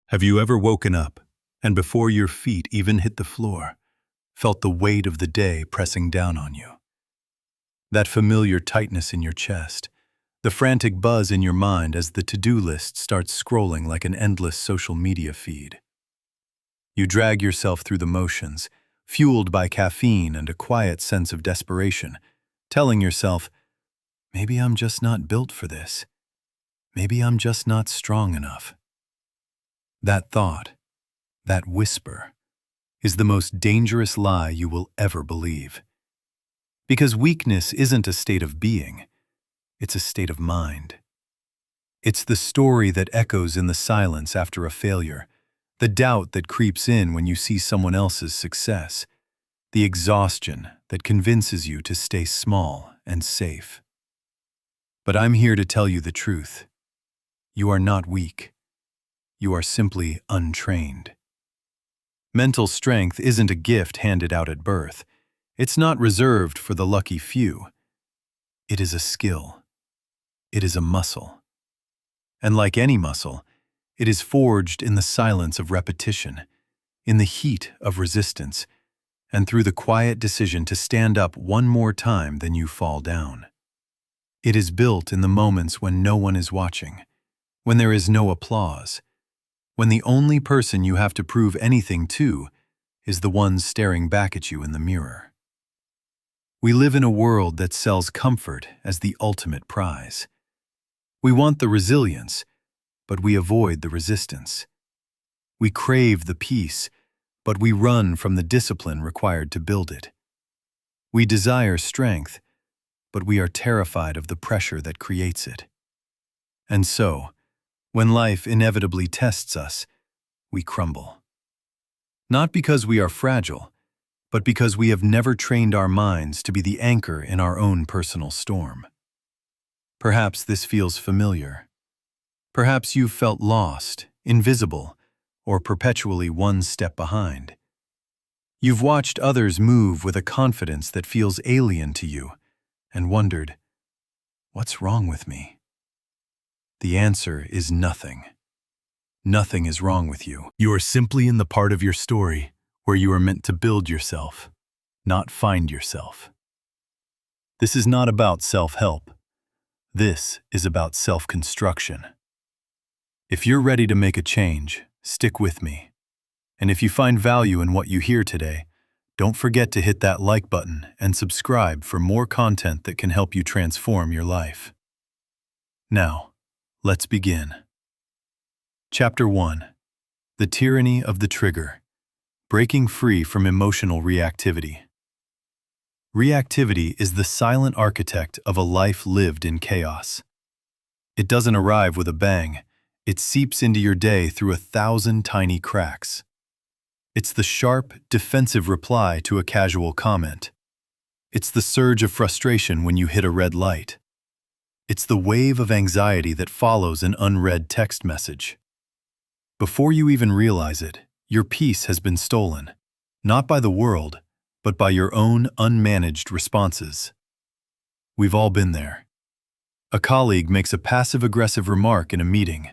Have you ever woken up, and before your feet even hit the floor, felt the weight of the day pressing down on you? That familiar tightness in your chest, the frantic buzz in your mind as the to-do list starts scrolling like an endless social media feed. You drag yourself through the motions, fueled by caffeine and a quiet sense of desperation, telling yourself, maybe I'm just not built for this. Maybe I'm just not strong enough. That thought, that whisper, is the most dangerous lie you will ever believe. Because weakness isn't a state of being, it's a state of mind. It's the story that echoes in the silence after a failure, the doubt that creeps in when you see someone else's success, the exhaustion that convinces you to stay small and safe. But I'm here to tell you the truth. You are not weak. You are simply untrained. Mental strength isn't a gift handed out at birth. It's not reserved for the lucky few. It is a skill. It is a muscle. And like any muscle, it is forged in the silence of repetition, in the heat of resistance, and through the quiet decision to stand up one more time than you fall down. It is built in the moments when no one is watching, when there is no applause, when the only person you have to prove anything to is the one staring back at you in the mirror. We live in a world that sells comfort as the ultimate prize. We want the resilience, but we avoid the resistance. We crave the peace, but we run from the discipline required to build it. We desire strength, but we are terrified of the pressure that creates it. And so, when life inevitably tests us, we crumble. Not because we are fragile, but because we have never trained our minds to be the anchor in our own personal storm. Perhaps this feels familiar. Perhaps you've felt lost, invisible, or perpetually one step behind. You've watched others move with a confidence that feels alien to you and wondered, what's wrong with me? The answer is nothing. Nothing is wrong with you. You are simply in the part of your story where you are meant to build yourself, not find yourself. This is not about self-help. This is about self-construction. If you're ready to make a change, stick with me. And if you find value in what you hear today, don't forget to hit that like button and subscribe for more content that can help you transform your life. Now, let's begin. Chapter 1. The Tyranny of the Trigger. Breaking free from emotional reactivity. Reactivity is the silent architect of a life lived in chaos. It doesn't arrive with a bang. It seeps into your day through 1,000 tiny cracks. It's the sharp, defensive reply to a casual comment. It's the surge of frustration when you hit a red light. It's the wave of anxiety that follows an unread text message. Before you even realize it, your peace has been stolen, not by the world, but by your own unmanaged responses. We've all been there. A colleague makes a passive-aggressive remark in a meeting.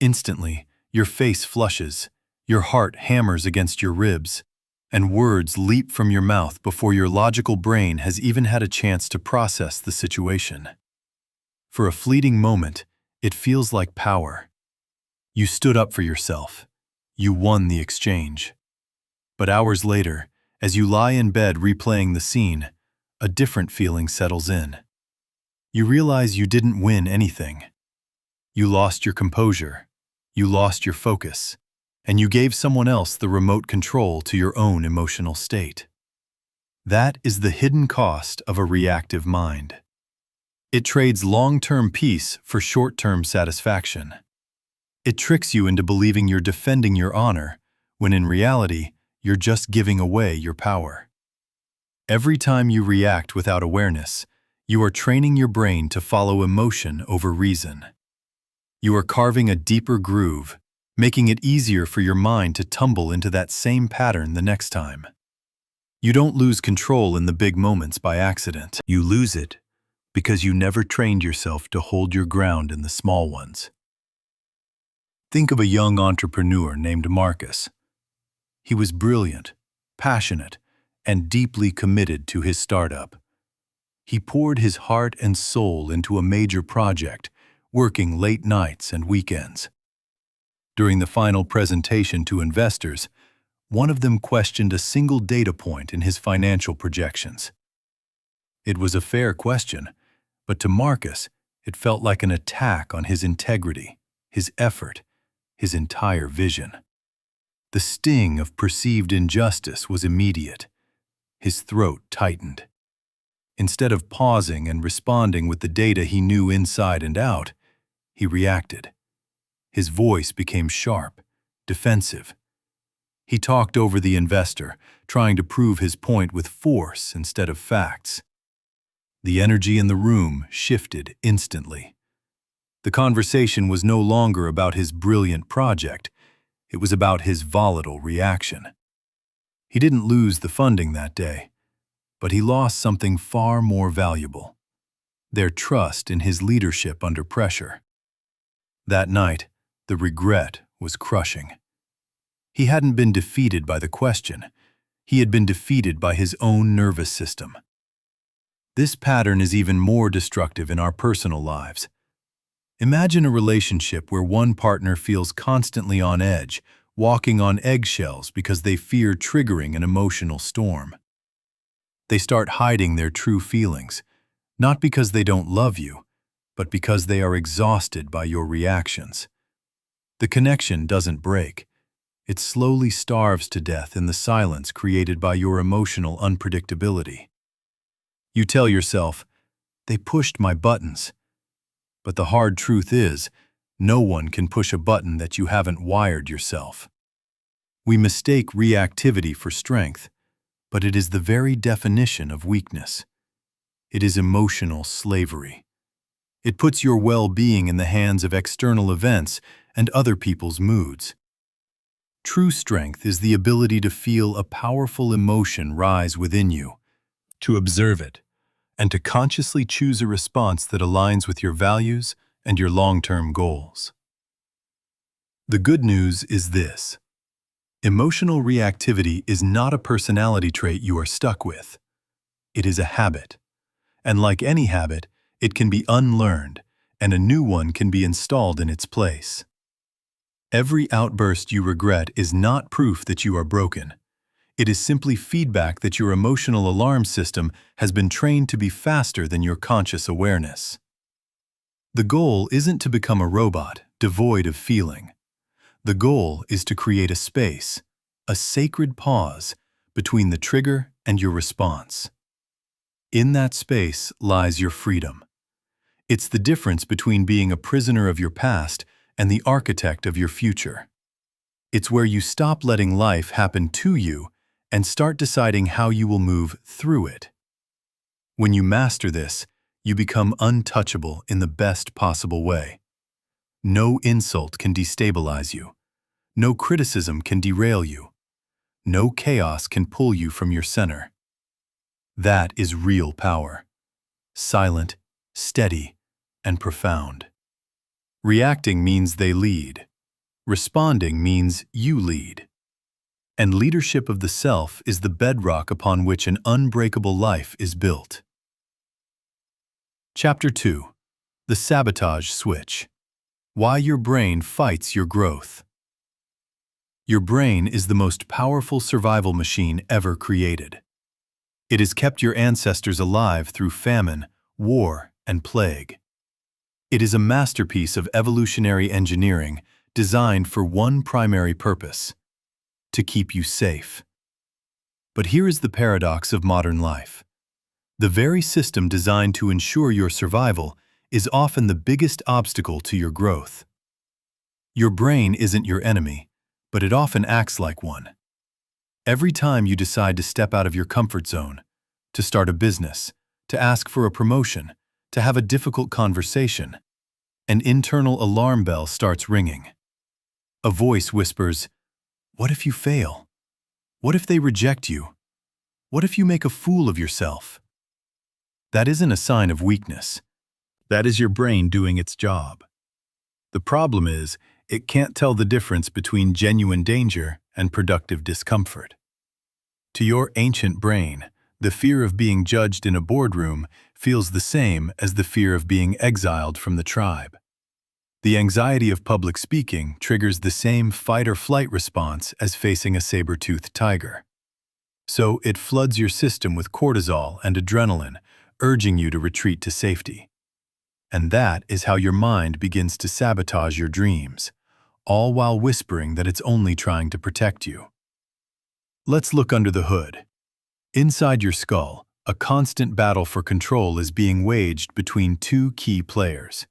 Instantly, your face flushes, your heart hammers against your ribs, and words leap from your mouth before your logical brain has even had a chance to process the situation. For a fleeting moment, it feels like power. You stood up for yourself. You won the exchange. But hours later, as you lie in bed replaying the scene, a different feeling settles in. You realize you didn't win anything. You lost your composure. You lost your focus. And you gave someone else the remote control to your own emotional state. That is the hidden cost of a reactive mind. It trades long-term peace for short-term satisfaction. It tricks you into believing you're defending your honor, when in reality, you're just giving away your power. Every time you react without awareness, you are training your brain to follow emotion over reason. You are carving a deeper groove, making it easier for your mind to tumble into that same pattern the next time. You don't lose control in the big moments by accident. You lose it because you never trained yourself to hold your ground in the small ones. Think of a young entrepreneur named Marcus. He was brilliant, passionate, and deeply committed to his startup. He poured his heart and soul into a major project, working late nights and weekends. During the final presentation to investors, one of them questioned a single data point in his financial projections. It was a fair question, but to Marcus, it felt like an attack on his integrity, his effort, his entire vision. The sting of perceived injustice was immediate. His throat tightened. Instead of pausing and responding with the data he knew inside and out, he reacted. His voice became sharp, defensive. He talked over the investor, trying to prove his point with force instead of facts. The energy in the room shifted instantly. The conversation was no longer about his brilliant project. It was about his volatile reaction. He didn't lose the funding that day, but he lost something far more valuable: their trust in his leadership under pressure. That night, the regret was crushing. He hadn't been defeated by the question. He had been defeated by his own nervous system. This pattern is even more destructive in our personal lives. Imagine a relationship where one partner feels constantly on edge, walking on eggshells because they fear triggering an emotional storm. They start hiding their true feelings, not because they don't love you, but because they are exhausted by your reactions. The connection doesn't break. It slowly starves to death in the silence created by your emotional unpredictability. You tell yourself, "They pushed my buttons." But the hard truth is, no one can push a button that you haven't wired yourself. We mistake reactivity for strength, but it is the very definition of weakness. It is emotional slavery. It puts your well-being in the hands of external events and other people's moods. True strength is the ability to feel a powerful emotion rise within you, to observe it, and to consciously choose a response that aligns with your values and your long-term goals. The good news is this: emotional reactivity is not a personality trait you are stuck with. It is a habit. And like any habit, it can be unlearned, and a new one can be installed in its place. Every outburst you regret is not proof that you are broken. It is simply feedback that your emotional alarm system has been trained to be faster than your conscious awareness. The goal isn't to become a robot, devoid of feeling. The goal is to create a space, a sacred pause, between the trigger and your response. In that space lies your freedom. It's the difference between being a prisoner of your past and the architect of your future. It's where you stop letting life happen to you and start deciding how you will move through it. When you master this, you become untouchable in the best possible way. No insult can destabilize you. No criticism can derail you. No chaos can pull you from your center. That is real power. Silent, steady, and profound. Reacting means they lead. Responding means you lead. And leadership of the self is the bedrock upon which an unbreakable life is built. Chapter 2: The Sabotage Switch. Why your brain fights your growth. Your brain is the most powerful survival machine ever created. It has kept your ancestors alive through famine, war, and plague. It is a masterpiece of evolutionary engineering designed for one primary purpose: to keep you safe. But here is the paradox of modern life. The very system designed to ensure your survival is often the biggest obstacle to your growth. Your brain isn't your enemy, but it often acts like one. Every time you decide to step out of your comfort zone, to start a business, to ask for a promotion, to have a difficult conversation, an internal alarm bell starts ringing. A voice whispers, "What if you fail? What if they reject you? What if you make a fool of yourself?" That isn't a sign of weakness. That is your brain doing its job. The problem is, it can't tell the difference between genuine danger and productive discomfort. To your ancient brain, the fear of being judged in a boardroom feels the same as the fear of being exiled from the tribe. The anxiety of public speaking triggers the same fight-or-flight response as facing a saber-toothed tiger. So it floods your system with cortisol and adrenaline, urging you to retreat to safety. And that is how your mind begins to sabotage your dreams, all while whispering that it's only trying to protect you. Let's look under the hood. Inside your skull, a constant battle for control is being waged between two key players.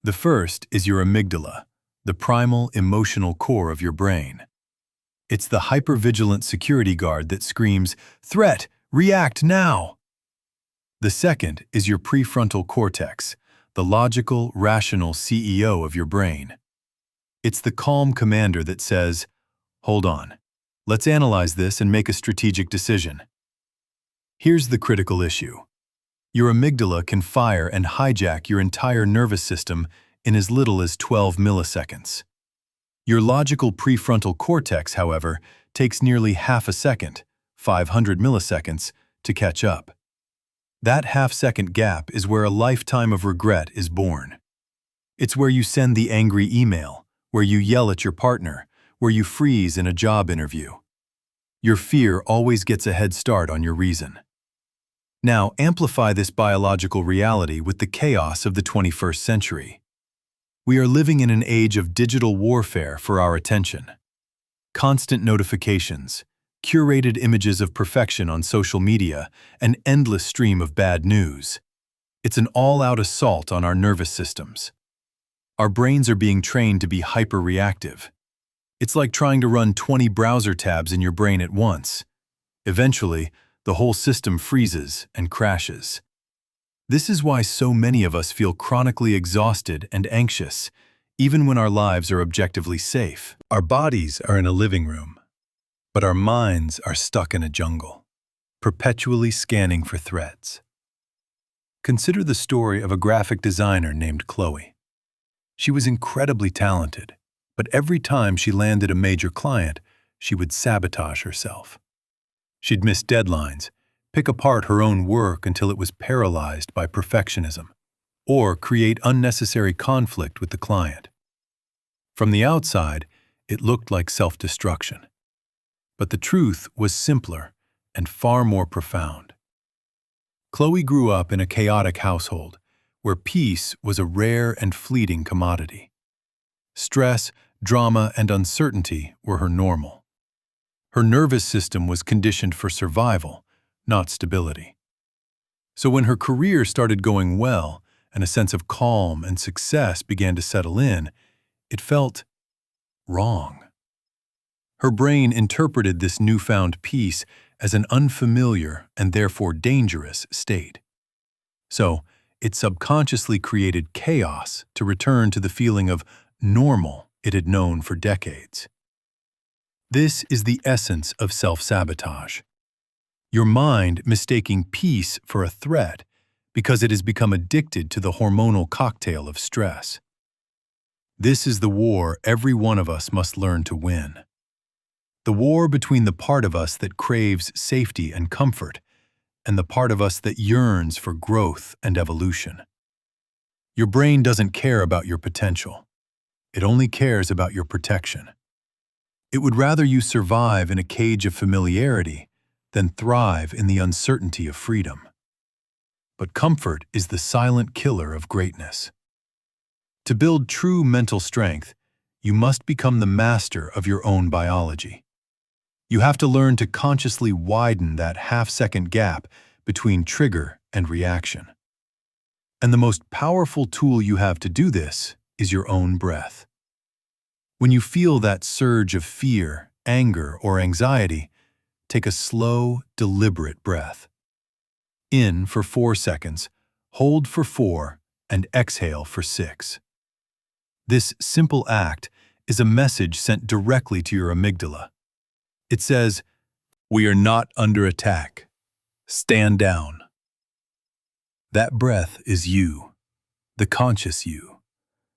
The first is your amygdala, the primal emotional core of your brain. It's the hypervigilant security guard that screams, "Threat! React now!" The second is your prefrontal cortex, the logical, rational CEO of your brain. It's the calm commander that says, "Hold on. Let's analyze this and make a strategic decision." Here's the critical issue. Your amygdala can fire and hijack your entire nervous system in as little as 12 milliseconds. Your logical prefrontal cortex, however, takes nearly half a second, 500 milliseconds, to catch up. That half-second gap is where a lifetime of regret is born. It's where you send the angry email, where you yell at your partner, where you freeze in a job interview. Your fear always gets a head start on your reason. Now, amplify this biological reality with the chaos of the 21st century. We are living in an age of digital warfare for our attention. Constant notifications, curated images of perfection on social media, an endless stream of bad news. It's an all-out assault on our nervous systems. Our brains are being trained to be hyper-reactive. It's like trying to run 20 browser tabs in your brain at once. Eventually, the whole system freezes and crashes. This is why so many of us feel chronically exhausted and anxious, even when our lives are objectively safe. Our bodies are in a living room, but our minds are stuck in a jungle, perpetually scanning for threats. Consider the story of a graphic designer named Chloe. She was incredibly talented, but every time she landed a major client, she would sabotage herself. She'd miss deadlines, pick apart her own work until it was paralyzed by perfectionism, or create unnecessary conflict with the client. From the outside, it looked like self-destruction. But the truth was simpler and far more profound. Chloe grew up in a chaotic household where peace was a rare and fleeting commodity. Stress, drama, and uncertainty were her normal. Her nervous system was conditioned for survival, not stability. So when her career started going well and a sense of calm and success began to settle in, it felt wrong. Her brain interpreted this newfound peace as an unfamiliar and therefore dangerous state. So it subconsciously created chaos to return to the feeling of normal it had known for decades. This is the essence of self-sabotage. Your mind mistaking peace for a threat because it has become addicted to the hormonal cocktail of stress. This is the war every one of us must learn to win. The war between the part of us that craves safety and comfort and the part of us that yearns for growth and evolution. Your brain doesn't care about your potential. It only cares about your protection. It would rather you survive in a cage of familiarity than thrive in the uncertainty of freedom. But comfort is the silent killer of greatness. To build true mental strength, you must become the master of your own biology. You have to learn to consciously widen that half-second gap between trigger and reaction. And the most powerful tool you have to do this is your own breath. When you feel that surge of fear, anger, or anxiety, take a slow, deliberate breath. In for 4 seconds, hold for 4, and exhale for 6. This simple act is a message sent directly to your amygdala. It says, "We are not under attack. Stand down." That breath is you, the conscious you.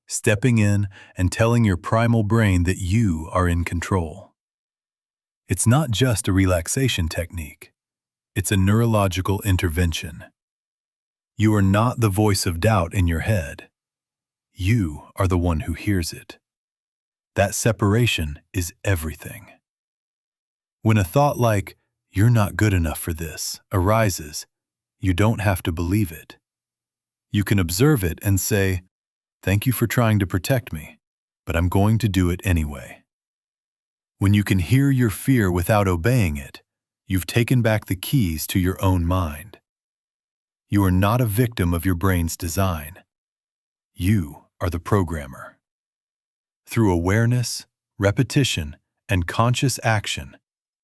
stepping in and telling your primal brain that you are in control. It's not just a relaxation technique. It's a neurological intervention. You are not the voice of doubt in your head. You are the one who hears it. That separation is everything. When a thought like, "You're not good enough for this," arises, you don't have to believe it. You can observe it and say, "Thank you for trying to protect me, but I'm going to do it anyway." When you can hear your fear without obeying it, you've taken back the keys to your own mind. You are not a victim of your brain's design. You are the programmer. Through awareness, repetition, and conscious action,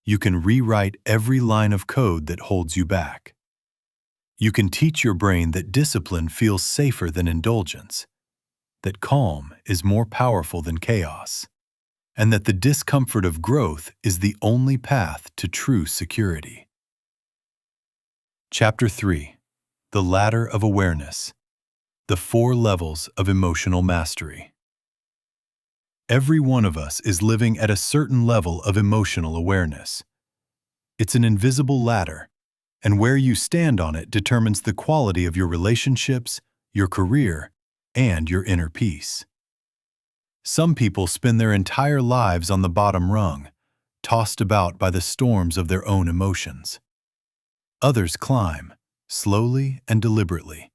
you can rewrite every line of code that holds you back. You can teach your brain that discipline feels safer than indulgence, that calm is more powerful than chaos, and that the discomfort of growth is the only path to true security. Chapter 3: The Ladder of Awareness. The 4 Levels of Emotional Mastery. Every one of us is living at a certain level of emotional awareness. It's an invisible ladder, and where you stand on it determines the quality of your relationships, your career, and your inner peace. Some people spend their entire lives on the bottom rung, tossed about by the storms of their own emotions. Others climb, slowly and deliberately,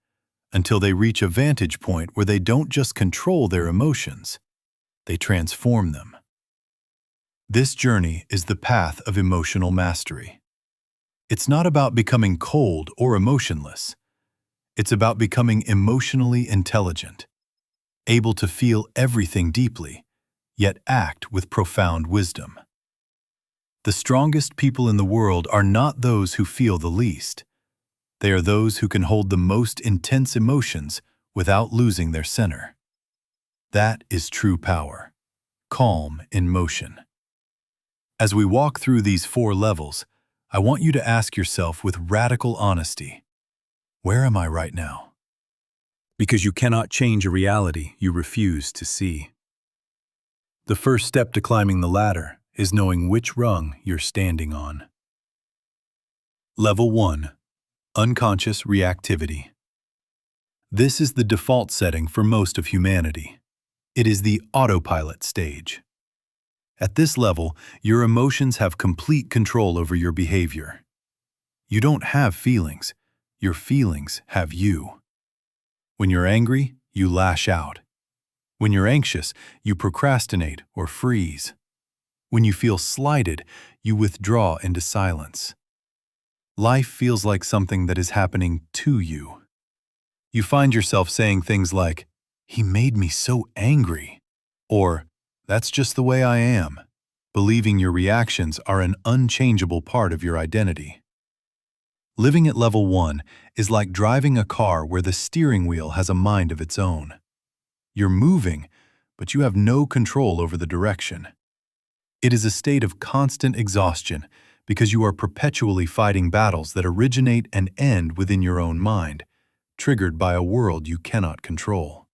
until they reach a vantage point where they don't just control their emotions, they transform them. This journey is the path of emotional mastery. It's not about becoming cold or emotionless. It's about becoming emotionally intelligent, able to feel everything deeply, yet act with profound wisdom. The strongest people in the world are not those who feel the least. They are those who can hold the most intense emotions without losing their center. That is true power, calm in motion. As we walk through these 4 levels, I want you to ask yourself with radical honesty, where am I right now? Because you cannot change a reality you refuse to see. The first step to climbing the ladder is knowing which rung you're standing on. Level 1: Unconscious reactivity. This is the default setting for most of humanity. It is the autopilot stage. At this level, your emotions have complete control over your behavior. You don't have feelings. Your feelings have you. When you're angry, you lash out. When you're anxious, you procrastinate or freeze. When you feel slighted, you withdraw into silence. Life feels like something that is happening to you. You find yourself saying things like, "He made me so angry," or "That's just the way I am," believing your reactions are an unchangeable part of your identity. Living at level 1 is like driving a car where the steering wheel has a mind of its own. You're moving, but you have no control over the direction. It is a state of constant exhaustion because you are perpetually fighting battles that originate and end within your own mind, triggered by a world you cannot control.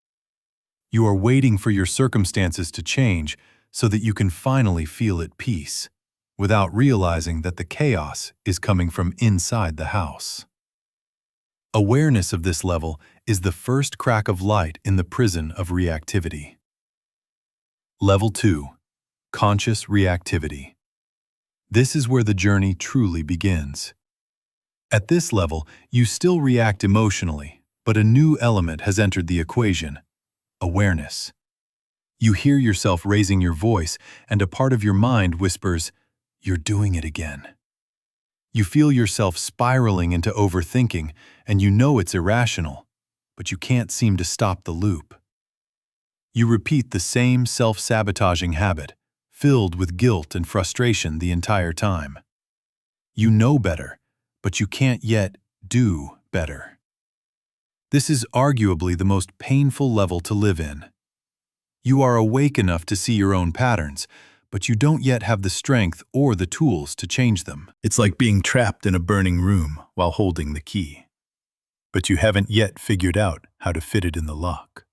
You are waiting for your circumstances to change so that you can finally feel at peace, without realizing that the chaos is coming from inside the house. Awareness of this level is the first crack of light in the prison of reactivity. Level 2: Conscious reactivity. This is where the journey truly begins. At this level, you still react emotionally, but a new element has entered the equation: awareness. You hear yourself raising your voice, and a part of your mind whispers, "You're doing it again." You feel yourself spiraling into overthinking, and you know it's irrational, but you can't seem to stop the loop. You repeat the same self-sabotaging habit, filled with guilt and frustration the entire time. You know better, but you can't yet do better. This is arguably the most painful level to live in. You are awake enough to see your own patterns, but you don't yet have the strength or the tools to change them. It's like being trapped in a burning room while holding the key, but you haven't yet figured out how to fit it in the lock.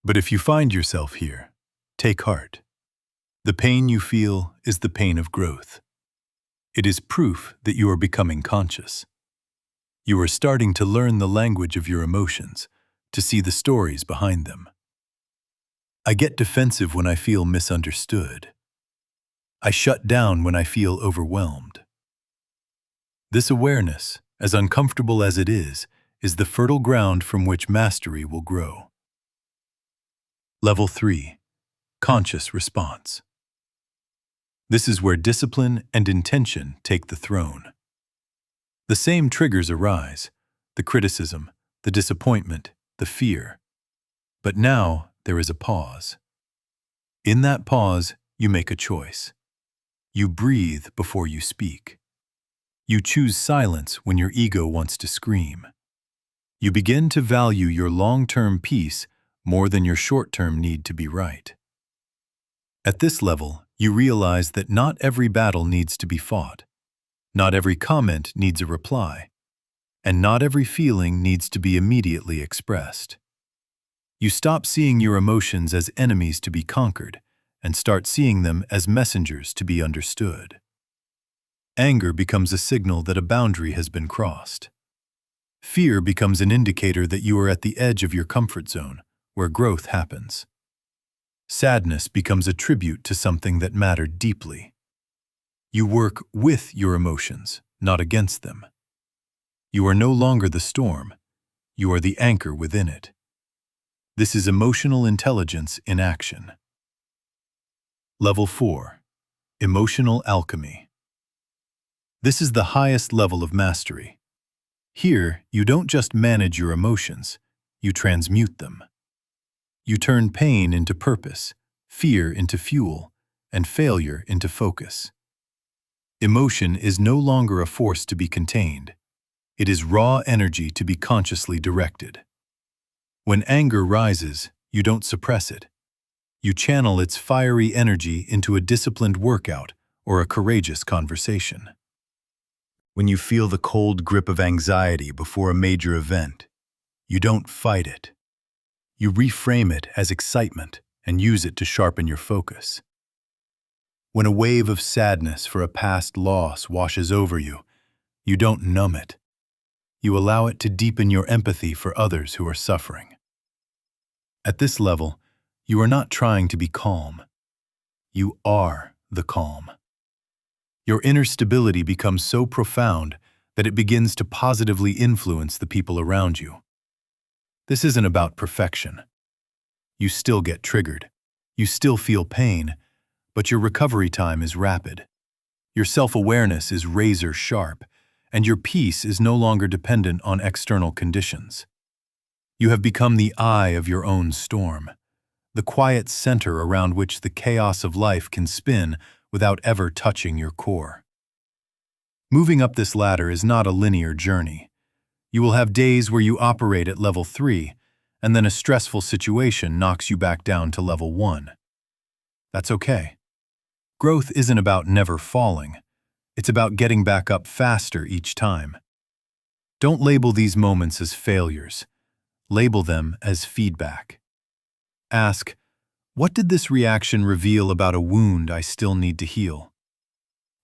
But if you find yourself here, take heart. The pain you feel is the pain of growth. It is proof that you are becoming conscious. You are starting to learn the language of your emotions, to see the stories behind them. I get defensive when I feel misunderstood. I shut down when I feel overwhelmed. This awareness, as uncomfortable as it is the fertile ground from which mastery will grow. Level 3. Conscious response. This is where discipline and intention take the throne. The same triggers arise, the criticism, the disappointment, the fear. But now there is a pause. In that pause, you make a choice. You breathe before you speak. You choose silence when your ego wants to scream. You begin to value your long-term peace more than your short-term need to be right. At this level, you realize that not every battle needs to be fought. Not every comment needs a reply. And not every feeling needs to be immediately expressed. You stop seeing your emotions as enemies to be conquered and start seeing them as messengers to be understood. Anger becomes a signal that a boundary has been crossed. Fear becomes an indicator that you are at the edge of your comfort zone, where growth happens. Sadness becomes a tribute to something that mattered deeply. You work with your emotions, not against them. You are no longer the storm. You are the anchor within it. This is emotional intelligence in action. Level 4. Emotional alchemy. This is the highest level of mastery. Here, you don't just manage your emotions, you transmute them. You turn pain into purpose, fear into fuel, and failure into focus. Emotion is no longer a force to be contained. It is raw energy to be consciously directed. When anger rises, you don't suppress it. You channel its fiery energy into a disciplined workout or a courageous conversation. When you feel the cold grip of anxiety before a major event, you don't fight it. You reframe it as excitement and use it to sharpen your focus. When a wave of sadness for a past loss washes over you, you don't numb it. You allow it to deepen your empathy for others who are suffering. At this level, you are not trying to be calm. You are the calm. Your inner stability becomes so profound that it begins to positively influence the people around you. This isn't about perfection. You still get triggered. You still feel pain, but your recovery time is rapid. Your self-awareness is razor sharp, and your peace is no longer dependent on external conditions. You have become the eye of your own storm, the quiet center around which the chaos of life can spin without ever touching your core. Moving up this ladder is not a linear journey. You will have days where you operate at level 3, and then a stressful situation knocks you back down to level 1. That's okay. Growth isn't about never falling. It's about getting back up faster each time. Don't label these moments as failures. Label them as feedback. Ask, what did this reaction reveal about a wound I still need to heal?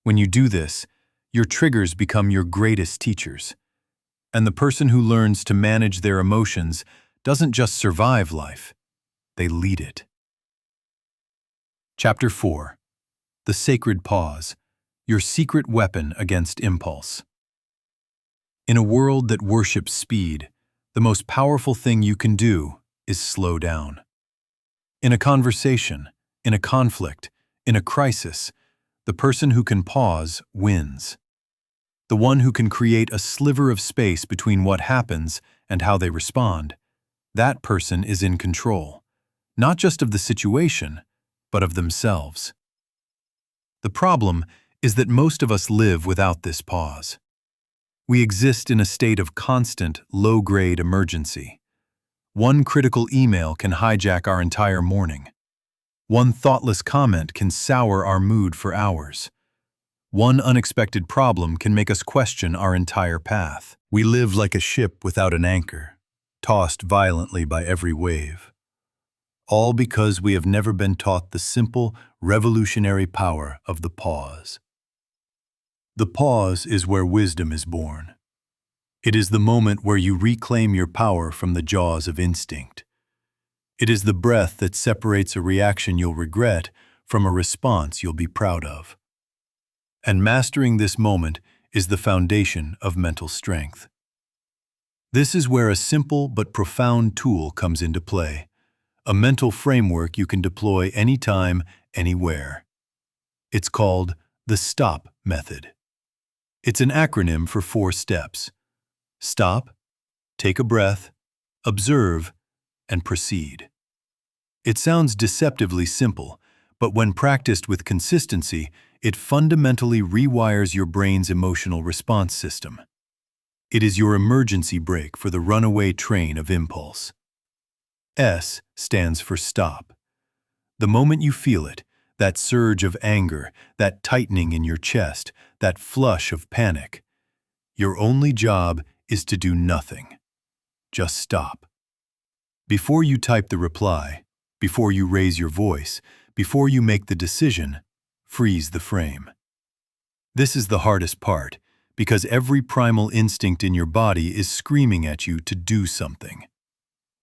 When you do this, your triggers become your greatest teachers. And the person who learns to manage their emotions doesn't just survive life, they lead it. Chapter 4. The Sacred Pause, your secret weapon against impulse. In a world that worships speed, the most powerful thing you can do is slow down. In a conversation, in a conflict, in a crisis, the person who can pause wins. The one who can create a sliver of space between what happens and how they respond, that person is in control, not just of the situation, but of themselves. The problem is that most of us live without this pause. We exist in a state of constant, low-grade emergency. One critical email can hijack our entire morning. One thoughtless comment can sour our mood for hours. One unexpected problem can make us question our entire path. We live like a ship without an anchor, tossed violently by every wave. all because we have never been taught the simple, revolutionary power of the pause. The pause is where wisdom is born. It is the moment where you reclaim your power from the jaws of instinct. It is the breath that separates a reaction you'll regret from a response you'll be proud of. And mastering this moment is the foundation of mental strength. This is where a simple but profound tool comes into play, a mental framework you can deploy anytime, anywhere. It's called the STOP method. It's an acronym for 4 steps. Stop, take a breath, observe, and proceed. It sounds deceptively simple, but when practiced with consistency, it fundamentally rewires your brain's emotional response system. It is your emergency brake for the runaway train of impulse. S stands for stop. The moment you feel it, that surge of anger, that tightening in your chest, that flush of panic, your only job is to do nothing. Just stop. Before you type the reply, before you raise your voice, before you make the decision, freeze the frame. This is the hardest part, because every primal instinct in your body is screaming at you to do something.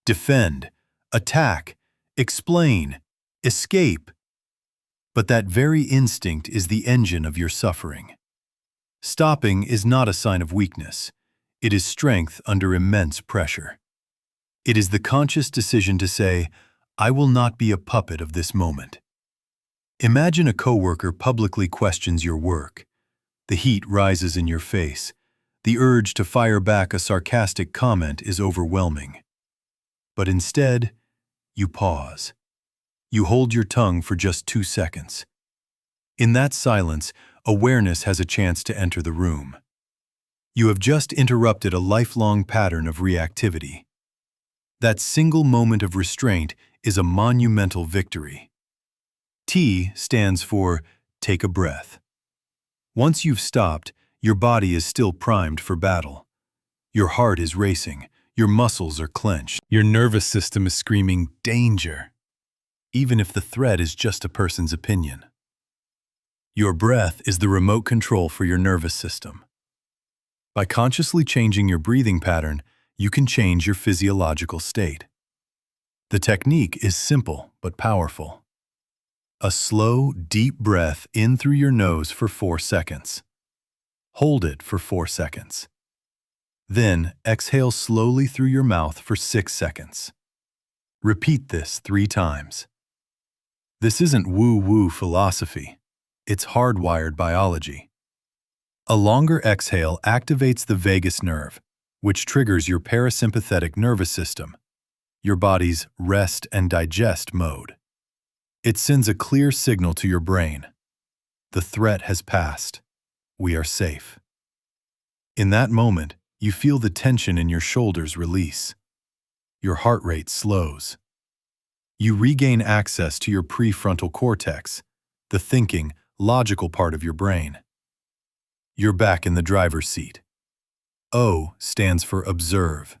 Defend, attack, explain, escape. But that very instinct is the engine of your suffering. Stopping is not a sign of weakness. It is strength under immense pressure. It is the conscious decision to say, I will not be a puppet of this moment. Imagine a coworker publicly questions your work. The heat rises in your face. The urge to fire back a sarcastic comment is overwhelming. But instead, you pause. You hold your tongue for just 2 seconds. In that silence, awareness has a chance to enter the room. You have just interrupted a lifelong pattern of reactivity. That single moment of restraint is a monumental victory. T stands for take a breath. Once you've stopped, your body is still primed for battle. Your heart is racing, your muscles are clenched, your nervous system is screaming danger, even if the threat is just a person's opinion. Your breath is the remote control for your nervous system. By consciously changing your breathing pattern, you can change your physiological state. The technique is simple but powerful. A slow, deep breath in through your nose for 4 seconds. Hold it for 4 seconds. Then exhale slowly through your mouth for 6 seconds. Repeat this 3 times. This isn't woo-woo philosophy. It's hardwired biology. A longer exhale activates the vagus nerve, which triggers your parasympathetic nervous system, your body's rest and digest mode. It sends a clear signal to your brain. The threat has passed. We are safe. In that moment, you feel the tension in your shoulders release. Your heart rate slows. You regain access to your prefrontal cortex, the thinking, logical part of your brain. You're back in the driver's seat. O stands for observe.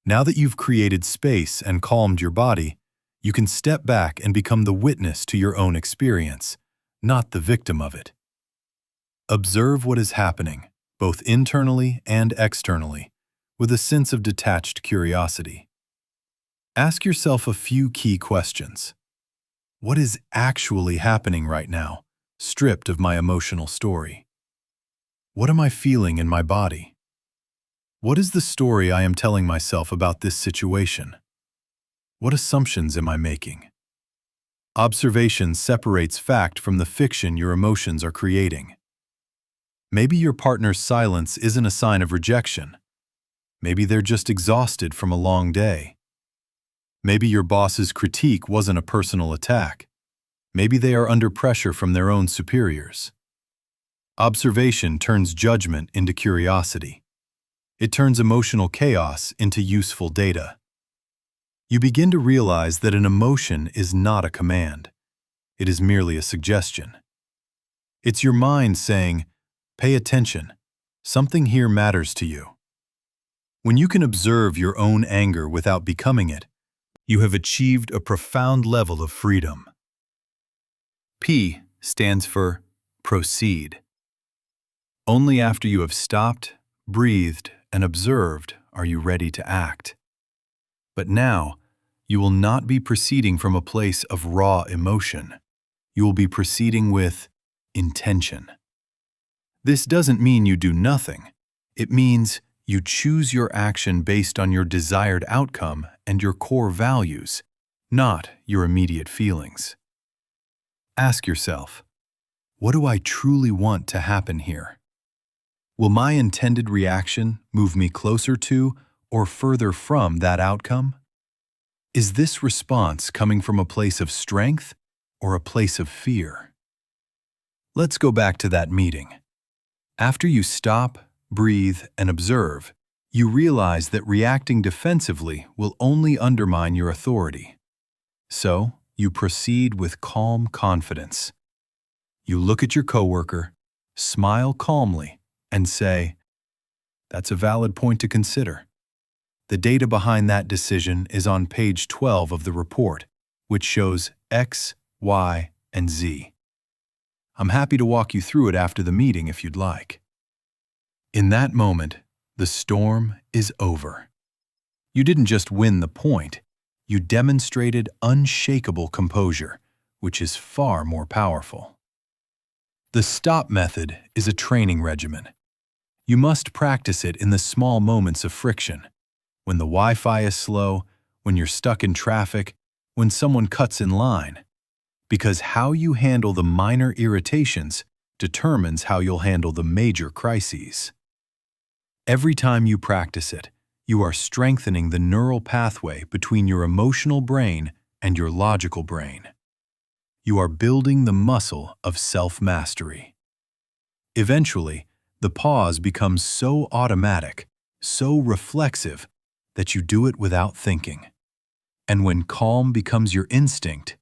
Now that you've created space and calmed your body, you can step back and become the witness to your own experience, not the victim of it. Observe what is happening, both internally and externally, with a sense of detached curiosity. Ask yourself a few key questions. What is actually happening right now, stripped of my emotional story? What am I feeling in my body? What is the story I am telling myself about this situation? What assumptions am I making? Observation separates fact from the fiction your emotions are creating. Maybe your partner's silence isn't a sign of rejection. Maybe they're just exhausted from a long day. Maybe your boss's critique wasn't a personal attack. Maybe they are under pressure from their own superiors. Observation turns judgment into curiosity. It turns emotional chaos into useful data. You begin to realize that an emotion is not a command. It is merely a suggestion. It's your mind saying, pay attention. Something here matters to you. When you can observe your own anger without becoming it, You have achieved a profound level of freedom. P stands for proceed. Only after you have stopped, breathed, and observed are you ready to act. But now, you will not be proceeding from a place of raw emotion. You will be proceeding with intention. This doesn't mean you do nothing. It means you choose your action based on your desired outcome and your core values, not your immediate feelings. Ask yourself, what do I truly want to happen here? Will my intended reaction move me closer to or further from that outcome? Is this response coming from a place of strength or a place of fear? Let's go back to that meeting. After you stop, breathe, and observe, you realize that reacting defensively will only undermine your authority. So, you proceed with calm confidence. You look at your coworker, smile calmly, and say, "That's a valid point to consider." The data behind that decision is on page 12 of the report, which shows X, Y, and Z. I'm happy to walk you through it after the meeting if you'd like. In that moment, the storm is over. You didn't just win the point, you demonstrated unshakable composure, which is far more powerful. The STOP method is a training regimen. You must practice it in the small moments of friction. When the Wi-Fi is slow, when you're stuck in traffic, when someone cuts in line. Because how you handle the minor irritations determines how you'll handle the major crises. Every time you practice it, you are strengthening the neural pathway between your emotional brain and your logical brain. You are building the muscle of self-mastery. Eventually, the pause becomes so automatic, so reflexive, that you do it without thinking. And when calm becomes your instinct,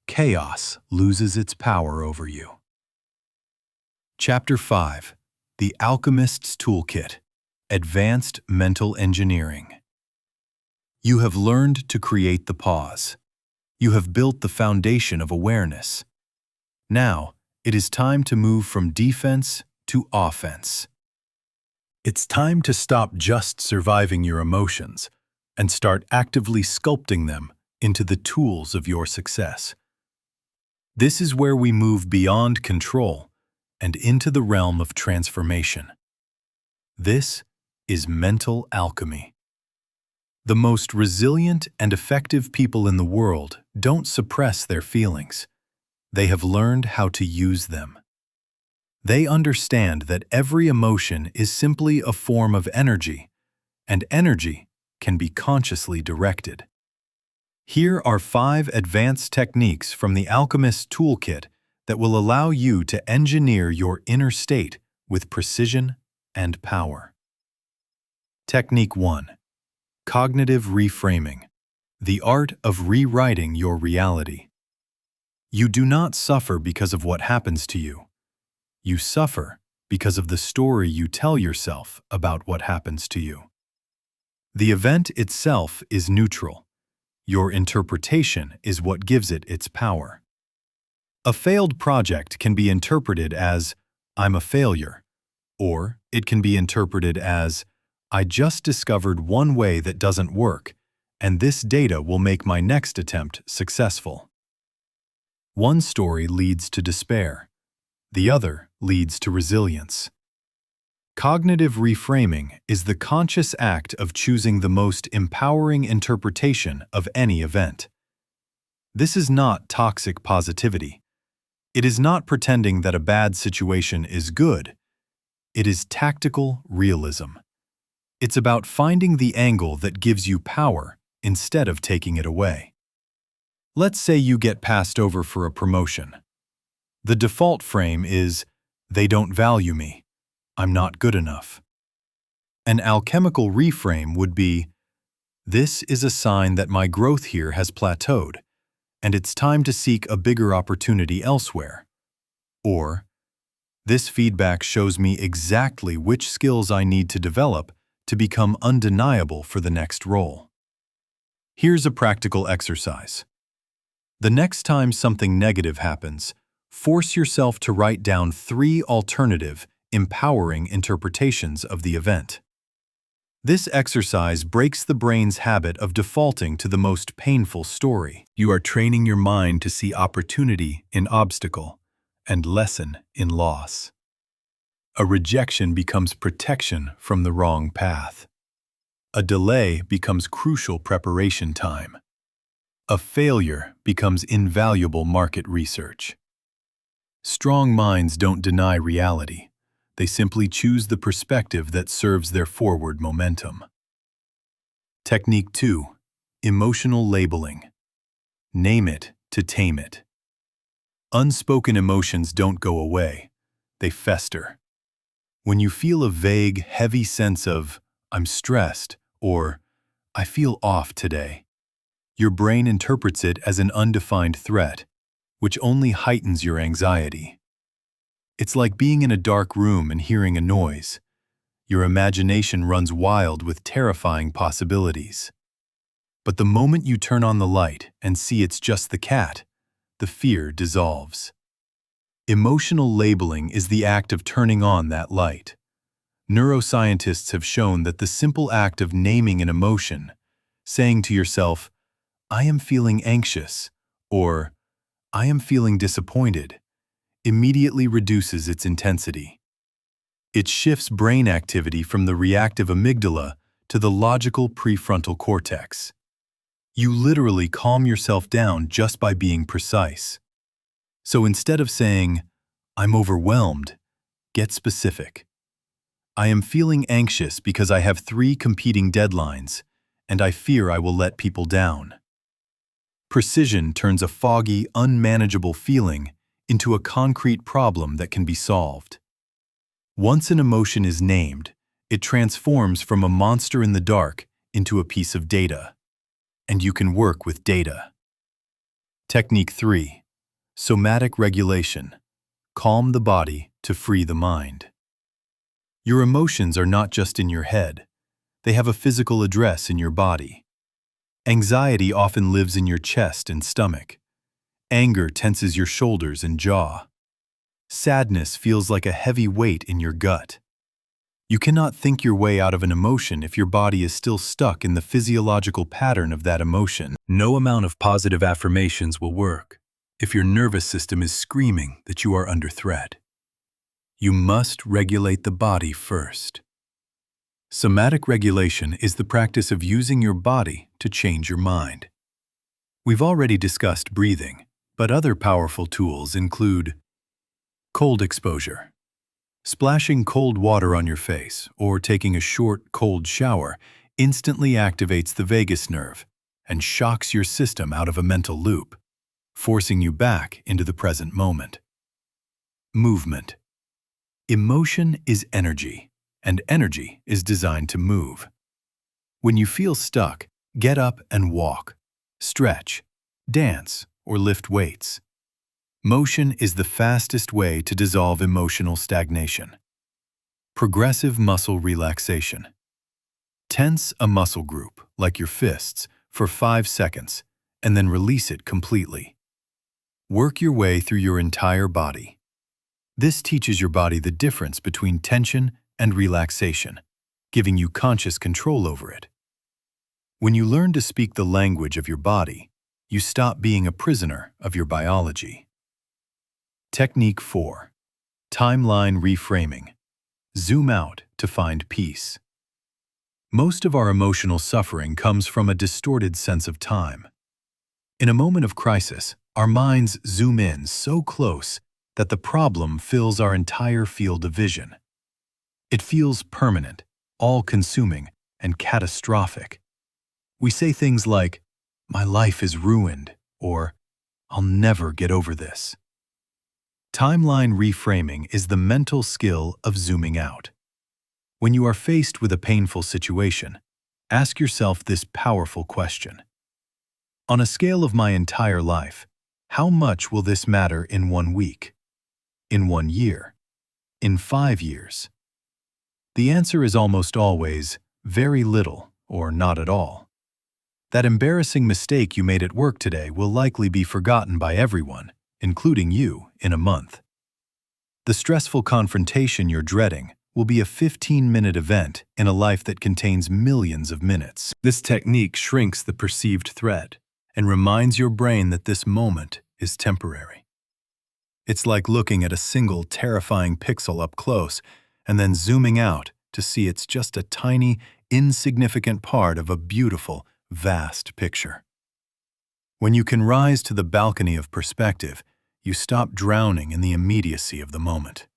chaos loses its power over you. Chapter 5. The Alchemist's Toolkit. Advanced Mental Engineering. You have learned to create the pause. You have built the foundation of awareness. Now, it is time to move from defense to offense. It's time to stop just surviving your emotions and start actively sculpting them into the tools of your success. This is where we move beyond control and into the realm of transformation. This is mental alchemy. The most resilient and effective people in the world don't suppress their feelings. They have learned how to use them. They understand that every emotion is simply a form of energy, and energy can be consciously directed. Here are 5 advanced techniques from the Alchemist's Toolkit that will allow you to engineer your inner state with precision and power. Technique 1. Cognitive reframing. The art of rewriting your reality. You do not suffer because of what happens to you. You suffer because of the story you tell yourself about what happens to you. The event itself is neutral. Your interpretation is what gives it its power. A failed project can be interpreted as, "I'm a failure," or it can be interpreted as, "I just discovered one way that doesn't work, and this data will make my next attempt successful." One story leads to despair. The other leads to resilience. Cognitive reframing is the conscious act of choosing the most empowering interpretation of any event. This is not toxic positivity. It is not pretending that a bad situation is good. It is tactical realism. It's about finding the angle that gives you power instead of taking it away. Let's say you get passed over for a promotion. The default frame is, "They don't value me. I'm not good enough." An alchemical reframe would be, "This is a sign that my growth here has plateaued, and it's time to seek a bigger opportunity elsewhere." Or, "This feedback shows me exactly which skills I need to develop to become undeniable for the next role." Here's a practical exercise. The next time something negative happens, force yourself to write down 3 alternative, empowering interpretations of the event. This exercise breaks the brain's habit of defaulting to the most painful story. You are training your mind to see opportunity in obstacle and lesson in loss. A rejection becomes protection from the wrong path. A delay becomes crucial preparation time. A failure becomes invaluable market research. Strong minds don't deny reality. They simply choose the perspective that serves their forward momentum. Technique 2. Emotional labeling. Name it to tame it. Unspoken emotions don't go away. They fester. When you feel a vague, heavy sense of, "I'm stressed," or "I feel off today," your brain interprets it as an undefined threat, which only heightens your anxiety. It's like being in a dark room and hearing a noise. Your imagination runs wild with terrifying possibilities. But the moment you turn on the light and see it's just the cat, the fear dissolves. Emotional labeling is the act of turning on that light. Neuroscientists have shown that the simple act of naming an emotion, saying to yourself, "I am feeling anxious," or "I am feeling disappointed," immediately reduces its intensity. It shifts brain activity from the reactive amygdala to the logical prefrontal cortex. You literally calm yourself down just by being precise. So instead of saying, "I'm overwhelmed," get specific. "I am feeling anxious because I have 3 competing deadlines, and I fear I will let people down." Precision turns a foggy, unmanageable feeling into a concrete problem that can be solved. Once an emotion is named, it transforms from a monster in the dark into a piece of data. And you can work with data. Technique 3. Somatic regulation. Calm the body to free the mind. Your emotions are not just in your head. They have a physical address in your body. Anxiety often lives in your chest and stomach. Anger tenses your shoulders and jaw. Sadness feels like a heavy weight in your gut. You cannot think your way out of an emotion if your body is still stuck in the physiological pattern of that emotion. No amount of positive affirmations will work if your nervous system is screaming that you are under threat. You must regulate the body first. Somatic regulation is the practice of using your body to change your mind. We've already discussed breathing, but other powerful tools include cold exposure. Splashing cold water on your face or taking a short, cold shower instantly activates the vagus nerve and shocks your system out of a mental loop, forcing you back into the present moment. Movement. Emotion is energy, and energy is designed to move. When you feel stuck, get up and walk, stretch, dance, or lift weights. Motion is the fastest way to dissolve emotional stagnation. Progressive muscle relaxation. Tense a muscle group, like your fists, for 5 seconds, and then release it completely. Work your way through your entire body. This teaches your body the difference between tension and relaxation, giving you conscious control over it. When you learn to speak the language of your body, you stop being a prisoner of your biology. Technique 4. Timeline reframing. Zoom out to find peace. Most of our emotional suffering comes from a distorted sense of time. In a moment of crisis, our minds zoom in so close that the problem fills our entire field of vision. It feels permanent, all-consuming, and catastrophic. We say things like, "My life is ruined," or "I'll never get over this." Timeline reframing is the mental skill of zooming out. When you are faced with a painful situation, ask yourself this powerful question. On a scale of my entire life, how much will this matter in 1 week? In 1 year? In 5 years? The answer is almost always very little or not at all. That embarrassing mistake you made at work today will likely be forgotten by everyone, including you, in a month. The stressful confrontation you're dreading will be a 15-minute event in a life that contains millions of minutes. This technique shrinks the perceived threat and reminds your brain that this moment is temporary. It's like looking at a single terrifying pixel up close and then zooming out to see it's just a tiny, insignificant part of a beautiful, vast picture. When you can rise to the balcony of perspective, you stop drowning in the immediacy of the moment.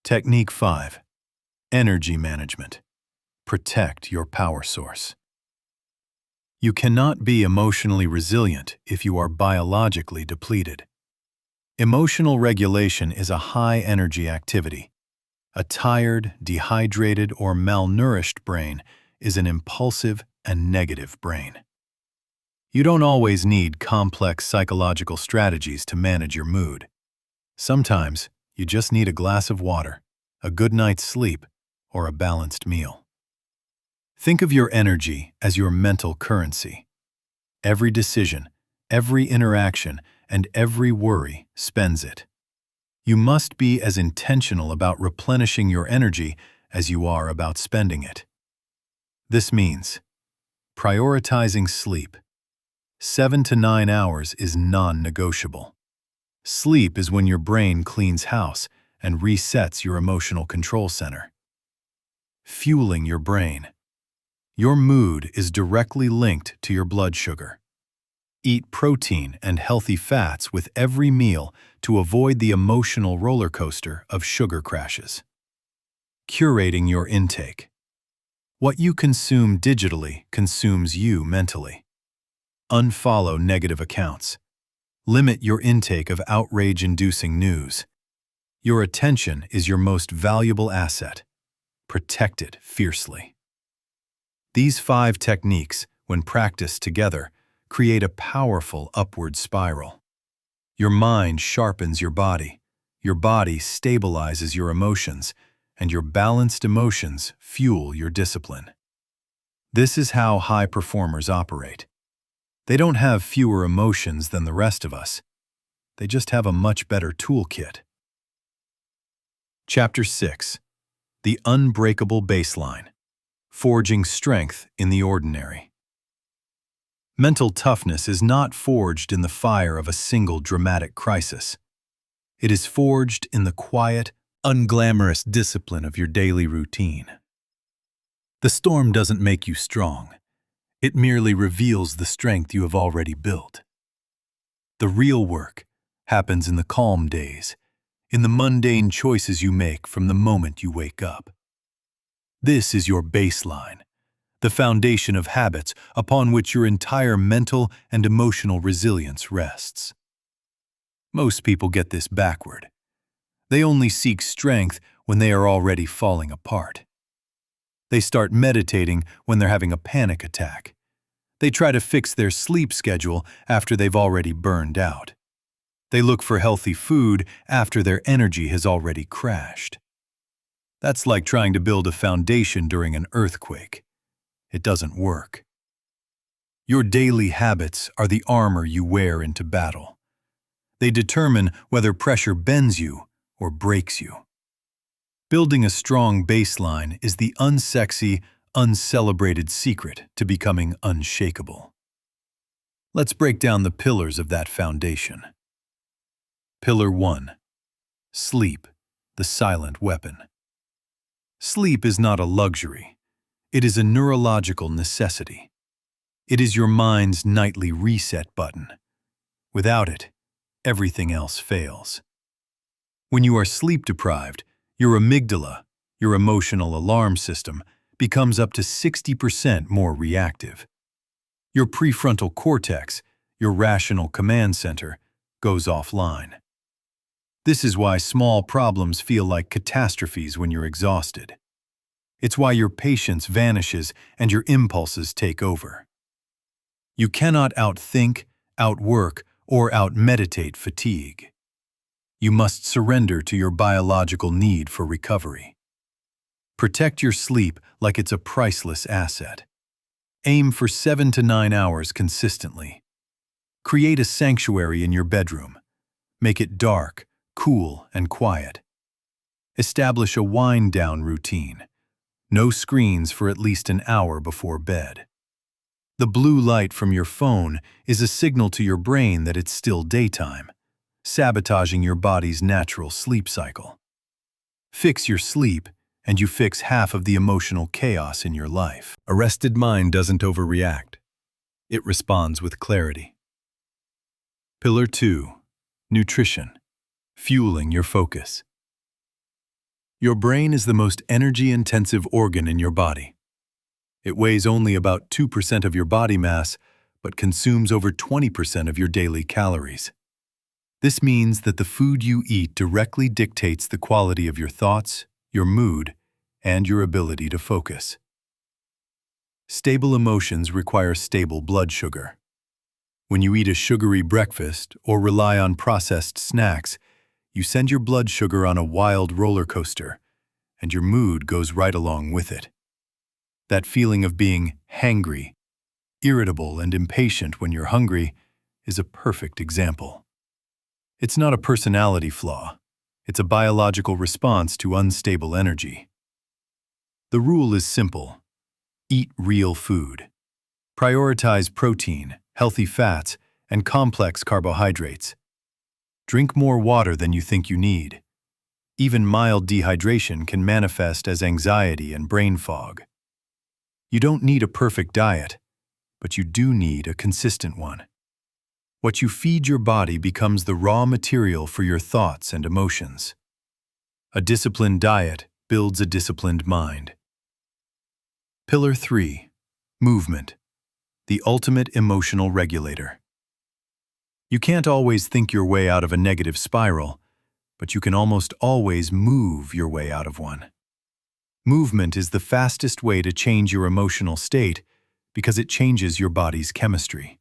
Technique 5. Energy management. Protect your power source. You cannot be emotionally resilient if you are biologically depleted. Emotional regulation is a high-energy activity. A tired, dehydrated, or malnourished brain is an impulsive and negative brain. You don't always need complex psychological strategies to manage your mood. Sometimes, you just need a glass of water, a good night's sleep, or a balanced meal. Think of your energy as your mental currency. Every decision, every interaction, and every worry spends it. You must be as intentional about replenishing your energy as you are about spending it. This means prioritizing sleep. 7 to 9 hours is non-negotiable. Sleep is when your brain cleans house and resets your emotional control center. Fueling your brain. Your mood is directly linked to your blood sugar. Eat protein and healthy fats with every meal to avoid the emotional roller coaster of sugar crashes. Curating your intake. What you consume digitally consumes you mentally. Unfollow negative accounts. Limit your intake of outrage-inducing news. Your attention is your most valuable asset. Protect it fiercely. These 5 techniques, when practiced together, create a powerful upward spiral. Your mind sharpens your body stabilizes your emotions, and your balanced emotions fuel your discipline. This is how high performers operate. They don't have fewer emotions than the rest of us. They just have a much better toolkit. Chapter 6. The Unbreakable Baseline. Forging Strength in the Ordinary. Mental toughness is not forged in the fire of a single dramatic crisis. It is forged in the quiet, unglamorous discipline of your daily routine. The storm doesn't make you strong. It merely reveals the strength you have already built. The real work happens in the calm days, in the mundane choices you make from the moment you wake up. This is your baseline, the foundation of habits upon which your entire mental and emotional resilience rests. Most people get this backward. They only seek strength when they are already falling apart. They start meditating when they're having a panic attack. They try to fix their sleep schedule after they've already burned out. They look for healthy food after their energy has already crashed. That's like trying to build a foundation during an earthquake. It doesn't work. Your daily habits are the armor you wear into battle. They determine whether pressure bends you or breaks you. Building a strong baseline is the unsexy, uncelebrated secret to becoming unshakable. Let's break down the pillars of that foundation. Pillar 1. Sleep, the silent weapon. Sleep is not a luxury. It is a neurological necessity. It is your mind's nightly reset button. Without it, everything else fails. When you are sleep-deprived, your amygdala, your emotional alarm system, becomes up to 60% more reactive. Your prefrontal cortex, your rational command center, goes offline. This is why small problems feel like catastrophes when you're exhausted. It's why your patience vanishes and your impulses take over. You cannot outthink, outwork, or outmeditate fatigue. You must surrender to your biological need for recovery. Protect your sleep like it's a priceless asset. Aim for 7 to 9 hours consistently. Create a sanctuary in your bedroom. Make it dark, cool, and quiet. Establish a wind-down routine. No screens for at least an hour before bed. The blue light from your phone is a signal to your brain that it's still daytime, sabotaging your body's natural sleep cycle. Fix your sleep, and you fix half of the emotional chaos in your life. A rested mind doesn't overreact. It responds with clarity. Pillar 2. Nutrition. Fueling your focus. Your brain is the most energy-intensive organ in your body. It weighs only about 2% of your body mass, but consumes over 20% of your daily calories. This means that the food you eat directly dictates the quality of your thoughts, your mood, and your ability to focus. Stable emotions require stable blood sugar. When you eat a sugary breakfast or rely on processed snacks, you send your blood sugar on a wild roller coaster, and your mood goes right along with it. That feeling of being hangry, irritable, and impatient when you're hungry is a perfect example. It's not a personality flaw. It's a biological response to unstable energy. The rule is simple. Eat real food. Prioritize protein, healthy fats, and complex carbohydrates. Drink more water than you think you need. Even mild dehydration can manifest as anxiety and brain fog. You don't need a perfect diet, but you do need a consistent one. What you feed your body becomes the raw material for your thoughts and emotions. A disciplined diet builds a disciplined mind. Pillar 3. Movement. The ultimate emotional regulator. You can't always think your way out of a negative spiral, but you can almost always move your way out of one. Movement is the fastest way to change your emotional state because it changes your body's chemistry.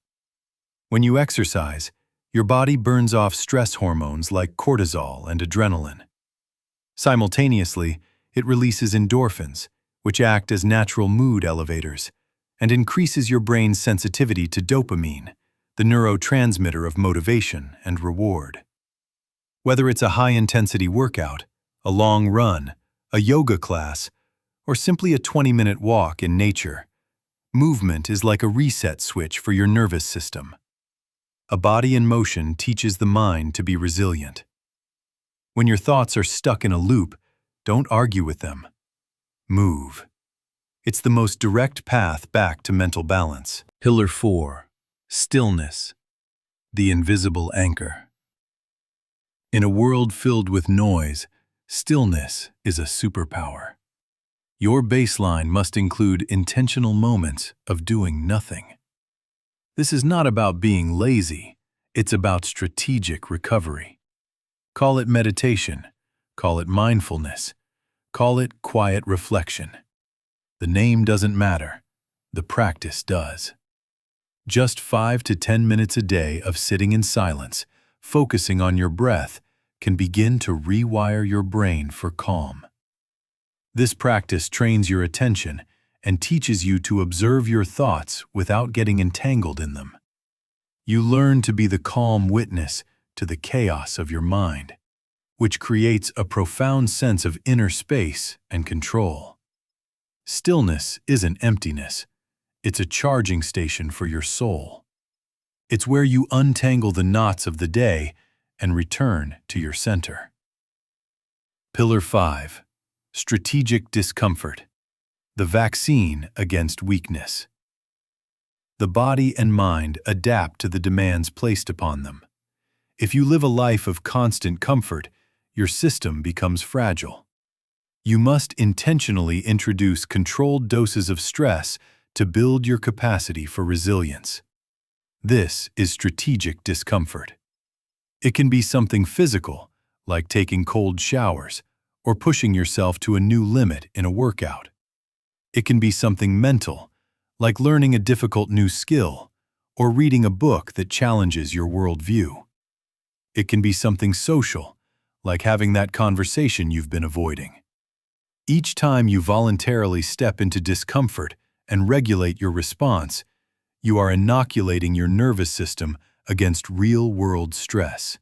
When you exercise, your body burns off stress hormones like cortisol and adrenaline. Simultaneously, it releases endorphins, which act as natural mood elevators, and increases your brain's sensitivity to dopamine, the neurotransmitter of motivation and reward. Whether it's a high-intensity workout, a long run, a yoga class, or simply a 20-minute walk in nature, movement is like a reset switch for your nervous system. A body in motion teaches the mind to be resilient. When your thoughts are stuck in a loop, don't argue with them. Move. It's the most direct path back to mental balance. Pillar 4. Stillness. The invisible anchor. In a world filled with noise, stillness is a superpower. Your baseline must include intentional moments of doing nothing. This is not about being lazy, it's about strategic recovery. Call it meditation, call it mindfulness, call it quiet reflection. The name doesn't matter, the practice does. Just 5 to 10 minutes a day of sitting in silence, focusing on your breath, can begin to rewire your brain for calm. This practice trains your attention and teaches you to observe your thoughts without getting entangled in them. You learn to be the calm witness to the chaos of your mind, which creates a profound sense of inner space and control. Stillness isn't emptiness. It's a charging station for your soul. It's where you untangle the knots of the day and return to your center. Pillar 5. Strategic discomfort. The vaccine against weakness. The body and mind adapt to the demands placed upon them. If you live a life of constant comfort, your system becomes fragile. You must intentionally introduce controlled doses of stress to build your capacity for resilience. This is strategic discomfort. It can be something physical, like taking cold showers, or pushing yourself to a new limit in a workout. It can be something mental, like learning a difficult new skill, or reading a book that challenges your worldview. It can be something social, like having that conversation you've been avoiding. Each time you voluntarily step into discomfort and regulate your response, you are inoculating your nervous system against real-world stress.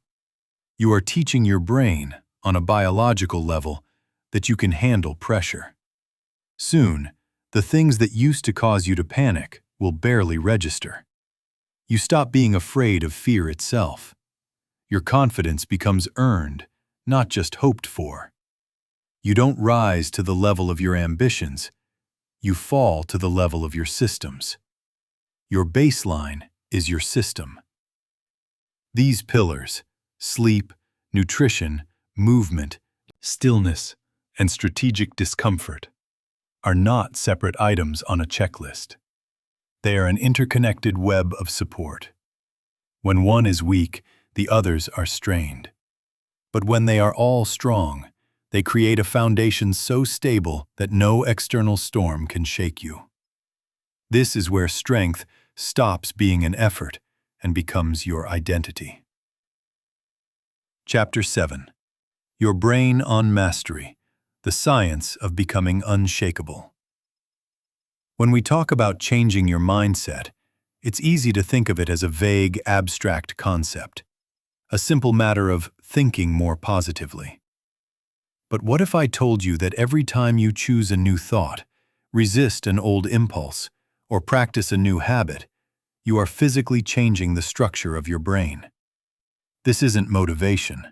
You are teaching your brain, on a biological level, that you can handle pressure. Soon, the things that used to cause you to panic will barely register. You stop being afraid of fear itself. Your confidence becomes earned, not just hoped for. You don't rise to the level of your ambitions. You fall to the level of your systems. Your baseline is your system. These pillars, sleep, nutrition, movement, stillness, and strategic discomfort, are not separate items on a checklist. They are an interconnected web of support. When one is weak, the others are strained. But when they are all strong, they create a foundation so stable that no external storm can shake you. This is where strength stops being an effort and becomes your identity. Chapter 7. Your Brain on Mastery, the Science of Becoming Unshakable. When we talk about changing your mindset, it's easy to think of it as a vague, abstract concept, a simple matter of thinking more positively. But what if I told you that every time you choose a new thought, resist an old impulse, or practice a new habit, you are physically changing the structure of your brain? This isn't motivation.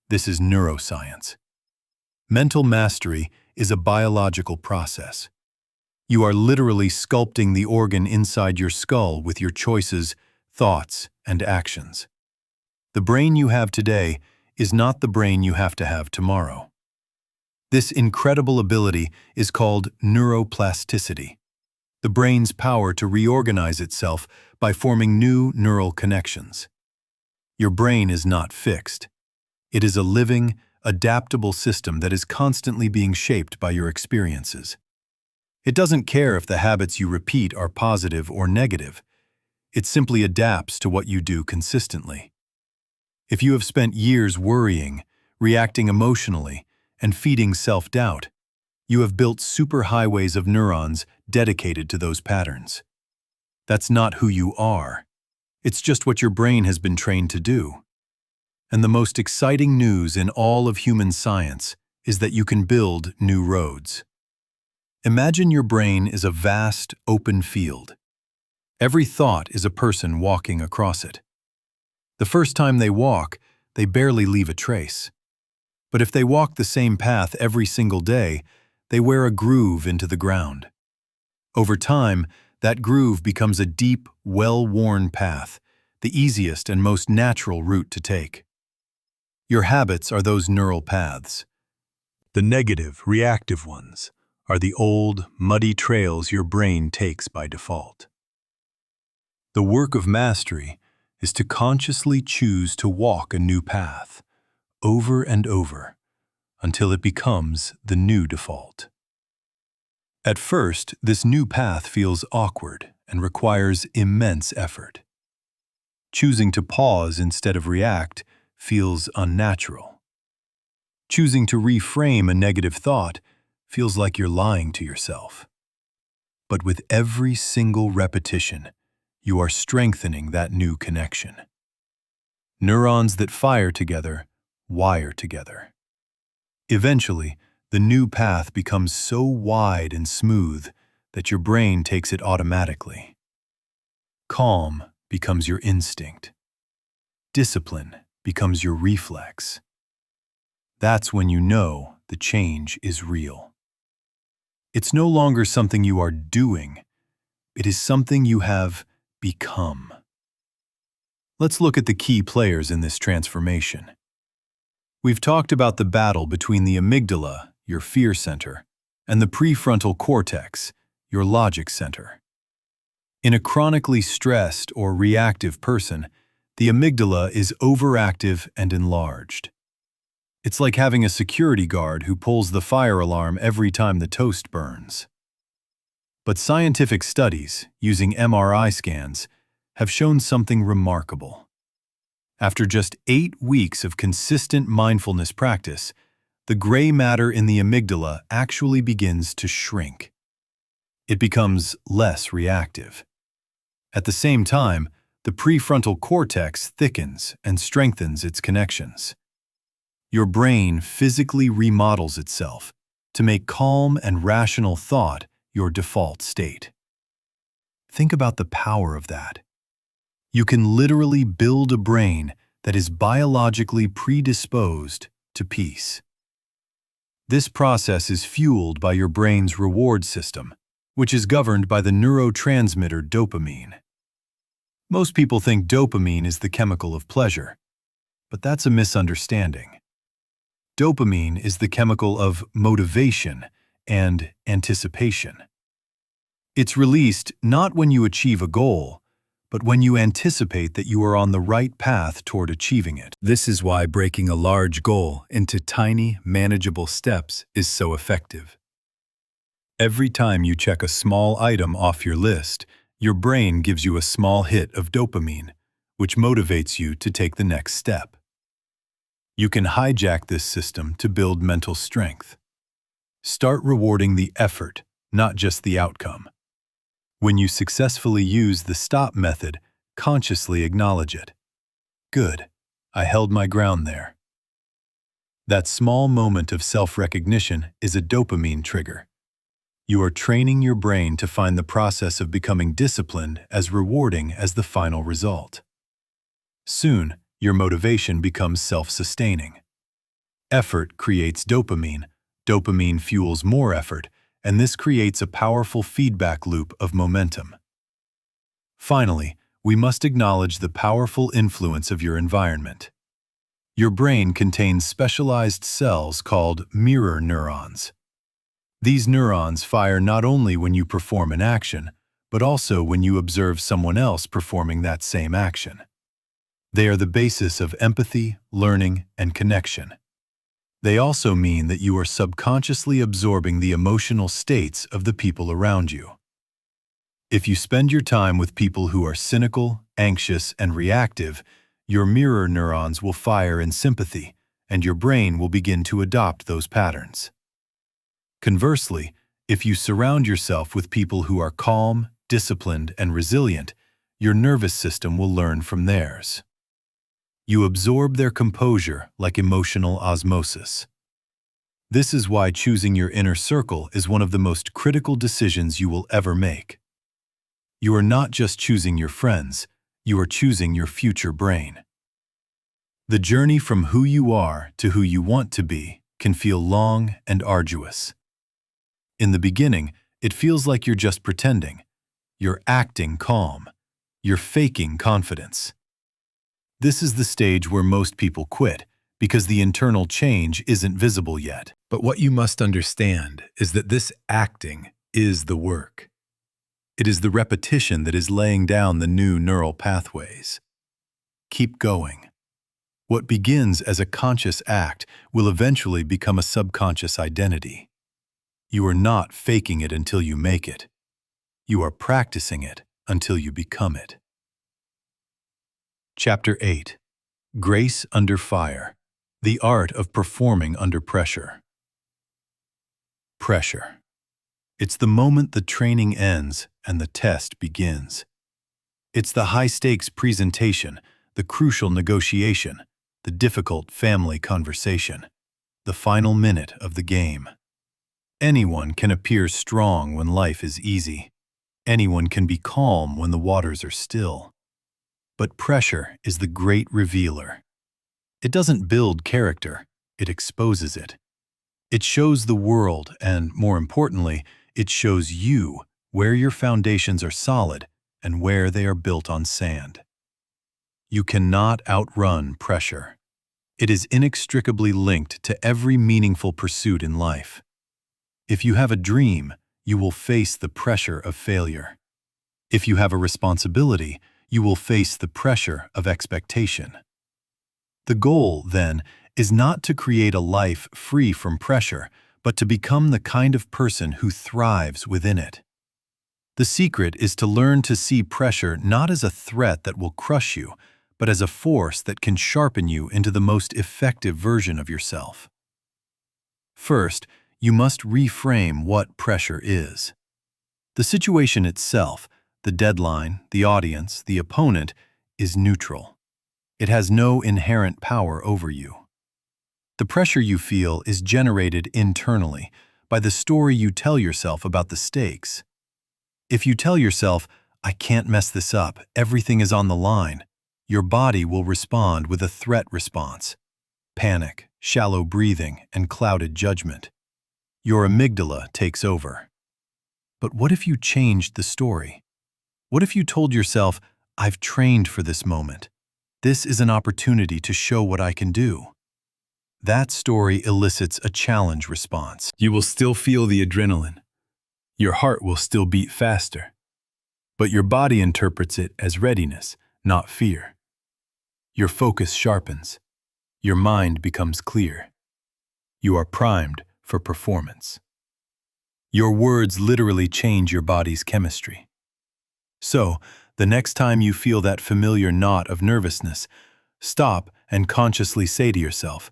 This is neuroscience. Mental mastery is a biological process. You are literally sculpting the organ inside your skull with your choices, thoughts, and actions. The brain you have today is not the brain you have to have tomorrow. This incredible ability is called neuroplasticity, the brain's power to reorganize itself by forming new neural connections. Your brain is not fixed. It is a living, adaptable system that is constantly being shaped by your experiences. It doesn't care if the habits you repeat are positive or negative. It simply adapts to what you do consistently. If you have spent years worrying, reacting emotionally, and feeding self-doubt, you have built superhighways of neurons dedicated to those patterns. That's not who you are. It's just what your brain has been trained to do. And the most exciting news in all of human science is that you can build new roads. Imagine your brain is a vast, open field. Every thought is a person walking across it. The first time they walk, they barely leave a trace. But if they walk the same path every single day, they wear a groove into the ground. Over time, that groove becomes a deep, well-worn path, the easiest and most natural route to take. Your habits are those neural paths. The negative, reactive ones are the old, muddy trails your brain takes by default. The work of mastery is to consciously choose to walk a new path, over and over, until it becomes the new default. At first, this new path feels awkward and requires immense effort. Choosing to pause instead of react feels unnatural. Choosing to reframe a negative thought feels like you're lying to yourself. But with every single repetition, you are strengthening that new connection. Neurons that fire together wire together. Eventually, the new path becomes so wide and smooth that your brain takes it automatically. Calm becomes your instinct. Discipline becomes your reflex. That's when you know the change is real. It's no longer something you are doing. It is something you have become. Let's look at the key players in this transformation. We've talked about the battle between the amygdala, your fear center, and the prefrontal cortex, your logic center. In a chronically stressed or reactive person, the amygdala is overactive and enlarged. It's like having a security guard who pulls the fire alarm every time the toast burns. But scientific studies, using MRI scans, have shown something remarkable. After just 8 weeks of consistent mindfulness practice, the gray matter in the amygdala actually begins to shrink. It becomes less reactive. At the same time, the prefrontal cortex thickens and strengthens its connections. Your brain physically remodels itself to make calm and rational thought your default state. Think about the power of that. You can literally build a brain that is biologically predisposed to peace. This process is fueled by your brain's reward system, which is governed by the neurotransmitter dopamine. Most people think dopamine is the chemical of pleasure, but that's a misunderstanding. Dopamine is the chemical of motivation and anticipation. It's released not when you achieve a goal, but when you anticipate that you are on the right path toward achieving it. This is why breaking a large goal into tiny, manageable steps is so effective. Every time you check a small item off your list, your brain gives you a small hit of dopamine, which motivates you to take the next step. You can hijack this system to build mental strength. Start rewarding the effort, not just the outcome. When you successfully use the stop method, consciously acknowledge it. Good, I held my ground there. That small moment of self-recognition is a dopamine trigger. You are training your brain to find the process of becoming disciplined as rewarding as the final result. Soon, your motivation becomes self-sustaining. Effort creates dopamine, dopamine fuels more effort, and this creates a powerful feedback loop of momentum. Finally, we must acknowledge the powerful influence of your environment. Your brain contains specialized cells called mirror neurons. These neurons fire not only when you perform an action, but also when you observe someone else performing that same action. They are the basis of empathy, learning, and connection. They also mean that you are subconsciously absorbing the emotional states of the people around you. If you spend your time with people who are cynical, anxious, and reactive, your mirror neurons will fire in sympathy, and your brain will begin to adopt those patterns. Conversely, if you surround yourself with people who are calm, disciplined, and resilient, your nervous system will learn from theirs. You absorb their composure like emotional osmosis. This is why choosing your inner circle is one of the most critical decisions you will ever make. You are not just choosing your friends, you are choosing your future brain. The journey from who you are to who you want to be can feel long and arduous. In the beginning, it feels like you're just pretending. You're acting calm. You're faking confidence. This is the stage where most people quit, because the internal change isn't visible yet. But what you must understand is that this acting is the work. It is the repetition that is laying down the new neural pathways. Keep going. What begins as a conscious act will eventually become a subconscious identity. You are not faking it until you make it. You are practicing it until you become it. Chapter 8. Grace Under Fire. The Art of Performing Under Pressure. Pressure. It's the moment the training ends and the test begins. It's the high-stakes presentation, the crucial negotiation, the difficult family conversation, the final minute of the game. Anyone can appear strong when life is easy. Anyone can be calm when the waters are still. But pressure is the great revealer. It doesn't build character, it exposes it. It shows the world, and more importantly, it shows you where your foundations are solid and where they are built on sand. You cannot outrun pressure. It is inextricably linked to every meaningful pursuit in life. If you have a dream, you will face the pressure of failure. If you have a responsibility, you will face the pressure of expectation. The goal, then, is not to create a life free from pressure, but to become the kind of person who thrives within it. The secret is to learn to see pressure not as a threat that will crush you, but as a force that can sharpen you into the most effective version of yourself. First, you must reframe what pressure is. The situation itself, the deadline, the audience, the opponent, is neutral. It has no inherent power over you. The pressure you feel is generated internally by the story you tell yourself about the stakes. If you tell yourself, "I can't mess this up, everything is on the line," your body will respond with a threat response: panic, shallow breathing, and clouded judgment. Your amygdala takes over. But what if you changed the story? What if you told yourself, "I've trained for this moment. This is an opportunity to show what I can do"? That story elicits a challenge response. You will still feel the adrenaline. Your heart will still beat faster. But your body interprets it as readiness, not fear. Your focus sharpens. Your mind becomes clear. You are primed for performance. Your words literally change your body's chemistry. So, the next time you feel that familiar knot of nervousness, stop and consciously say to yourself,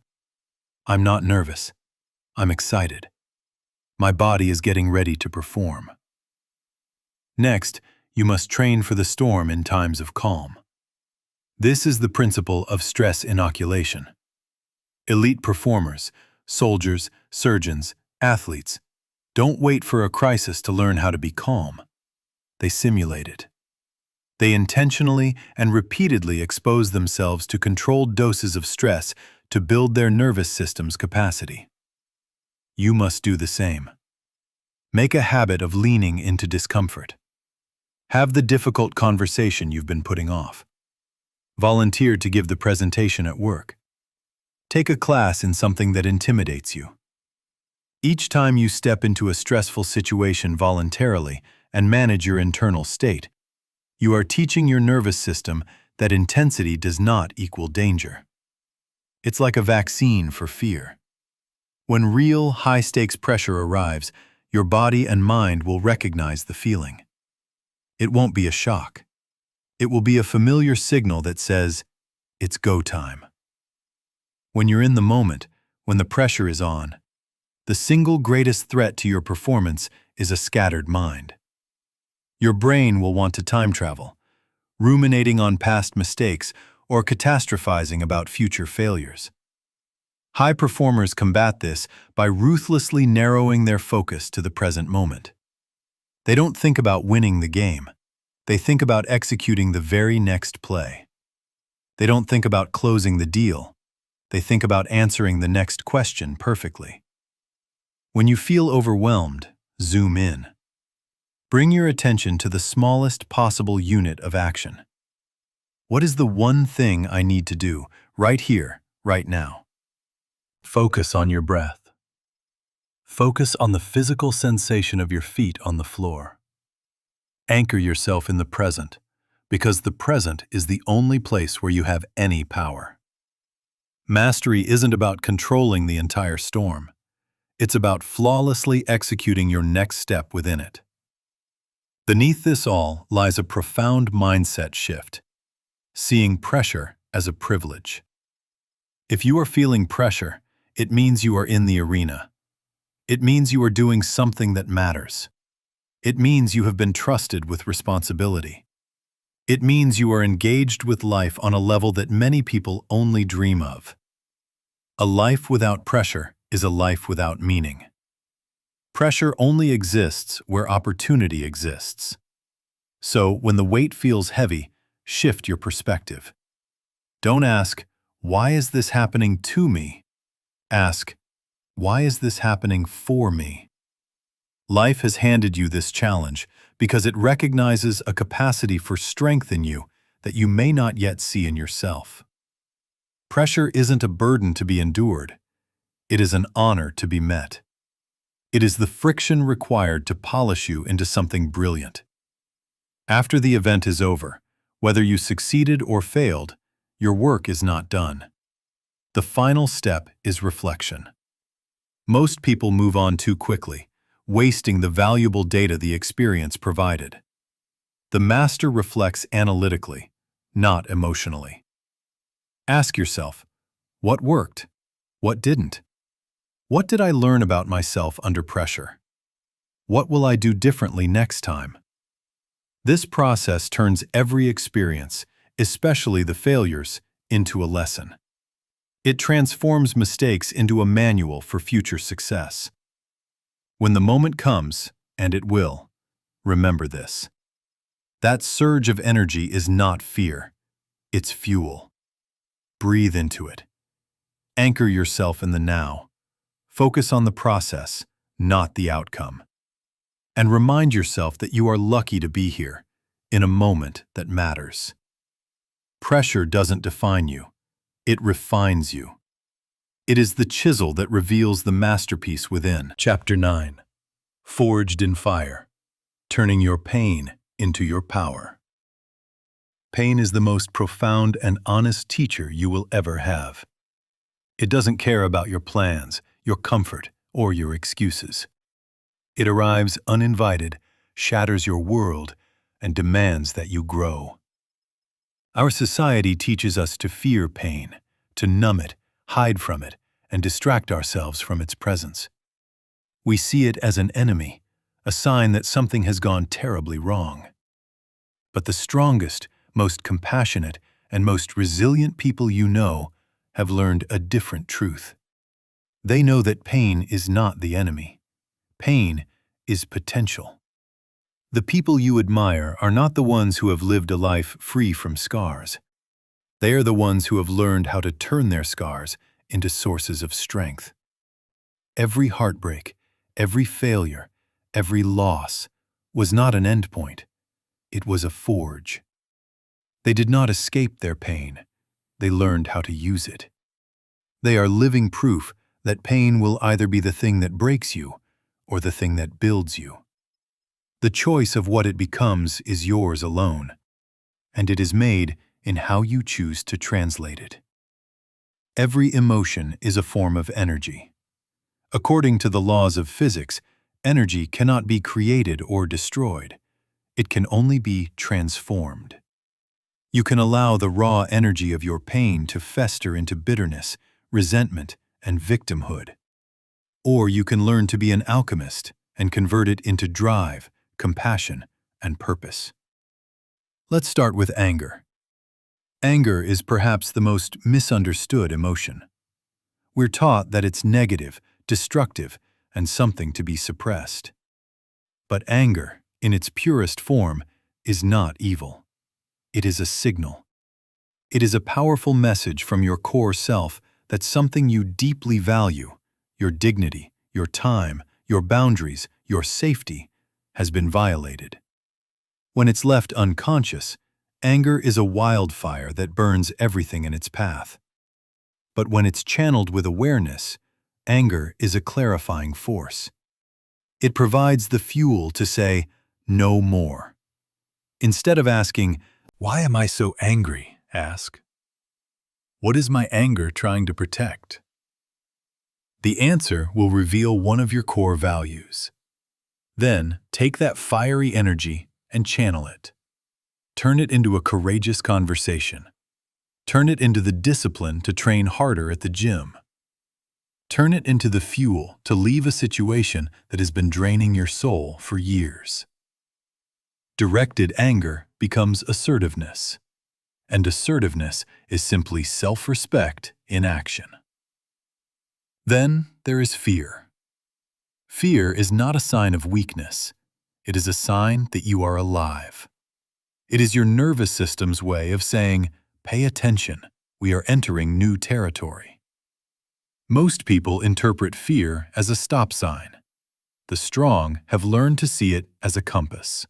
"I'm not nervous. I'm excited. My body is getting ready to perform." Next, you must train for the storm in times of calm. This is the principle of stress inoculation. Elite performers, soldiers, surgeons, athletes, don't wait for a crisis to learn how to be calm. They simulate it. They intentionally and repeatedly expose themselves to controlled doses of stress to build their nervous system's capacity. You must do the same. Make a habit of leaning into discomfort. Have the difficult conversation you've been putting off. Volunteer to give the presentation at work. Take a class in something that intimidates you. Each time you step into a stressful situation voluntarily and manage your internal state, you are teaching your nervous system that intensity does not equal danger. It's like a vaccine for fear. When real, high-stakes pressure arrives, your body and mind will recognize the feeling. It won't be a shock. It will be a familiar signal that says, "It's go time." When you're in the moment, when the pressure is on, the single greatest threat to your performance is a scattered mind. Your brain will want to time travel, ruminating on past mistakes or catastrophizing about future failures. High performers combat this by ruthlessly narrowing their focus to the present moment. They don't think about winning the game. They think about executing the very next play. They don't think about closing the deal. They think about answering the next question perfectly. When you feel overwhelmed, zoom in. Bring your attention to the smallest possible unit of action. What is the one thing I need to do right here, right now? Focus on your breath. Focus on the physical sensation of your feet on the floor. Anchor yourself in the present, because the present is the only place where you have any power. Mastery isn't about controlling the entire storm. It's about flawlessly executing your next step within it. Beneath this all lies a profound mindset shift, seeing pressure as a privilege. If you are feeling pressure, it means you are in the arena. It means you are doing something that matters. It means you have been trusted with responsibility. It means you are engaged with life on a level that many people only dream of. A life without pressure is a life without meaning. Pressure only exists where opportunity exists. So, when the weight feels heavy, shift your perspective. Don't ask, "Why is this happening to me?" Ask, "Why is this happening for me?" Life has handed you this challenge because it recognizes a capacity for strength in you that you may not yet see in yourself. Pressure isn't a burden to be endured. It is an honor to be met. It is the friction required to polish you into something brilliant. After the event is over, whether you succeeded or failed, your work is not done. The final step is reflection. Most people move on too quickly, wasting the valuable data the experience provided. The master reflects analytically, not emotionally. Ask yourself, what worked? What didn't? What did I learn about myself under pressure? What will I do differently next time? This process turns every experience, especially the failures, into a lesson. It transforms mistakes into a manual for future success. When the moment comes, and it will, remember this. That surge of energy is not fear. It's fuel. Breathe into it. Anchor yourself in the now. Focus on the process, not the outcome. And remind yourself that you are lucky to be here, in a moment that matters. Pressure doesn't define you. It refines you. It is the chisel that reveals the masterpiece within. Chapter 9. Forged in Fire. Turning your pain into your power. Pain is the most profound and honest teacher you will ever have. It doesn't care about your plans, your comfort, or your excuses. It arrives uninvited, shatters your world, and demands that you grow. Our society teaches us to fear pain, to numb it, hide from it, and distract ourselves from its presence. We see it as an enemy, a sign that something has gone terribly wrong. But the strongest, most compassionate, and most resilient people you know have learned a different truth. They know that pain is not the enemy. Pain is potential. The people you admire are not the ones who have lived a life free from scars. They are the ones who have learned how to turn their scars into sources of strength. Every heartbreak, every failure, every loss was not an endpoint. It was a forge. They did not escape their pain. They learned how to use it. They are living proof that pain will either be the thing that breaks you or the thing that builds you. The choice of what it becomes is yours alone, and it is made in how you choose to translate it. Every emotion is a form of energy. According to the laws of physics, energy cannot be created or destroyed. It can only be transformed. You can allow the raw energy of your pain to fester into bitterness, resentment, and victimhood. Or you can learn to be an alchemist and convert it into drive, compassion, and purpose. Let's start with anger. Anger is perhaps the most misunderstood emotion. We're taught that it's negative, destructive, and something to be suppressed. But anger, in its purest form, is not evil. It is a signal. It is a powerful message from your core self that something you deeply value, your dignity, your time, your boundaries, your safety, has been violated. When it's left unconscious, anger is a wildfire that burns everything in its path. But when it's channeled with awareness, anger is a clarifying force. It provides the fuel to say, "No more." Instead of asking, "Why am I so angry?" ask, "What is my anger trying to protect?" The answer will reveal one of your core values. Then, take that fiery energy and channel it. Turn it into a courageous conversation. Turn it into the discipline to train harder at the gym. Turn it into the fuel to leave a situation that has been draining your soul for years. Directed anger becomes assertiveness, and assertiveness is simply self-respect in action. Then there is fear. Fear is not a sign of weakness. It is a sign that you are alive. It is your nervous system's way of saying, "Pay attention, we are entering new territory." Most people interpret fear as a stop sign. The strong have learned to see it as a compass.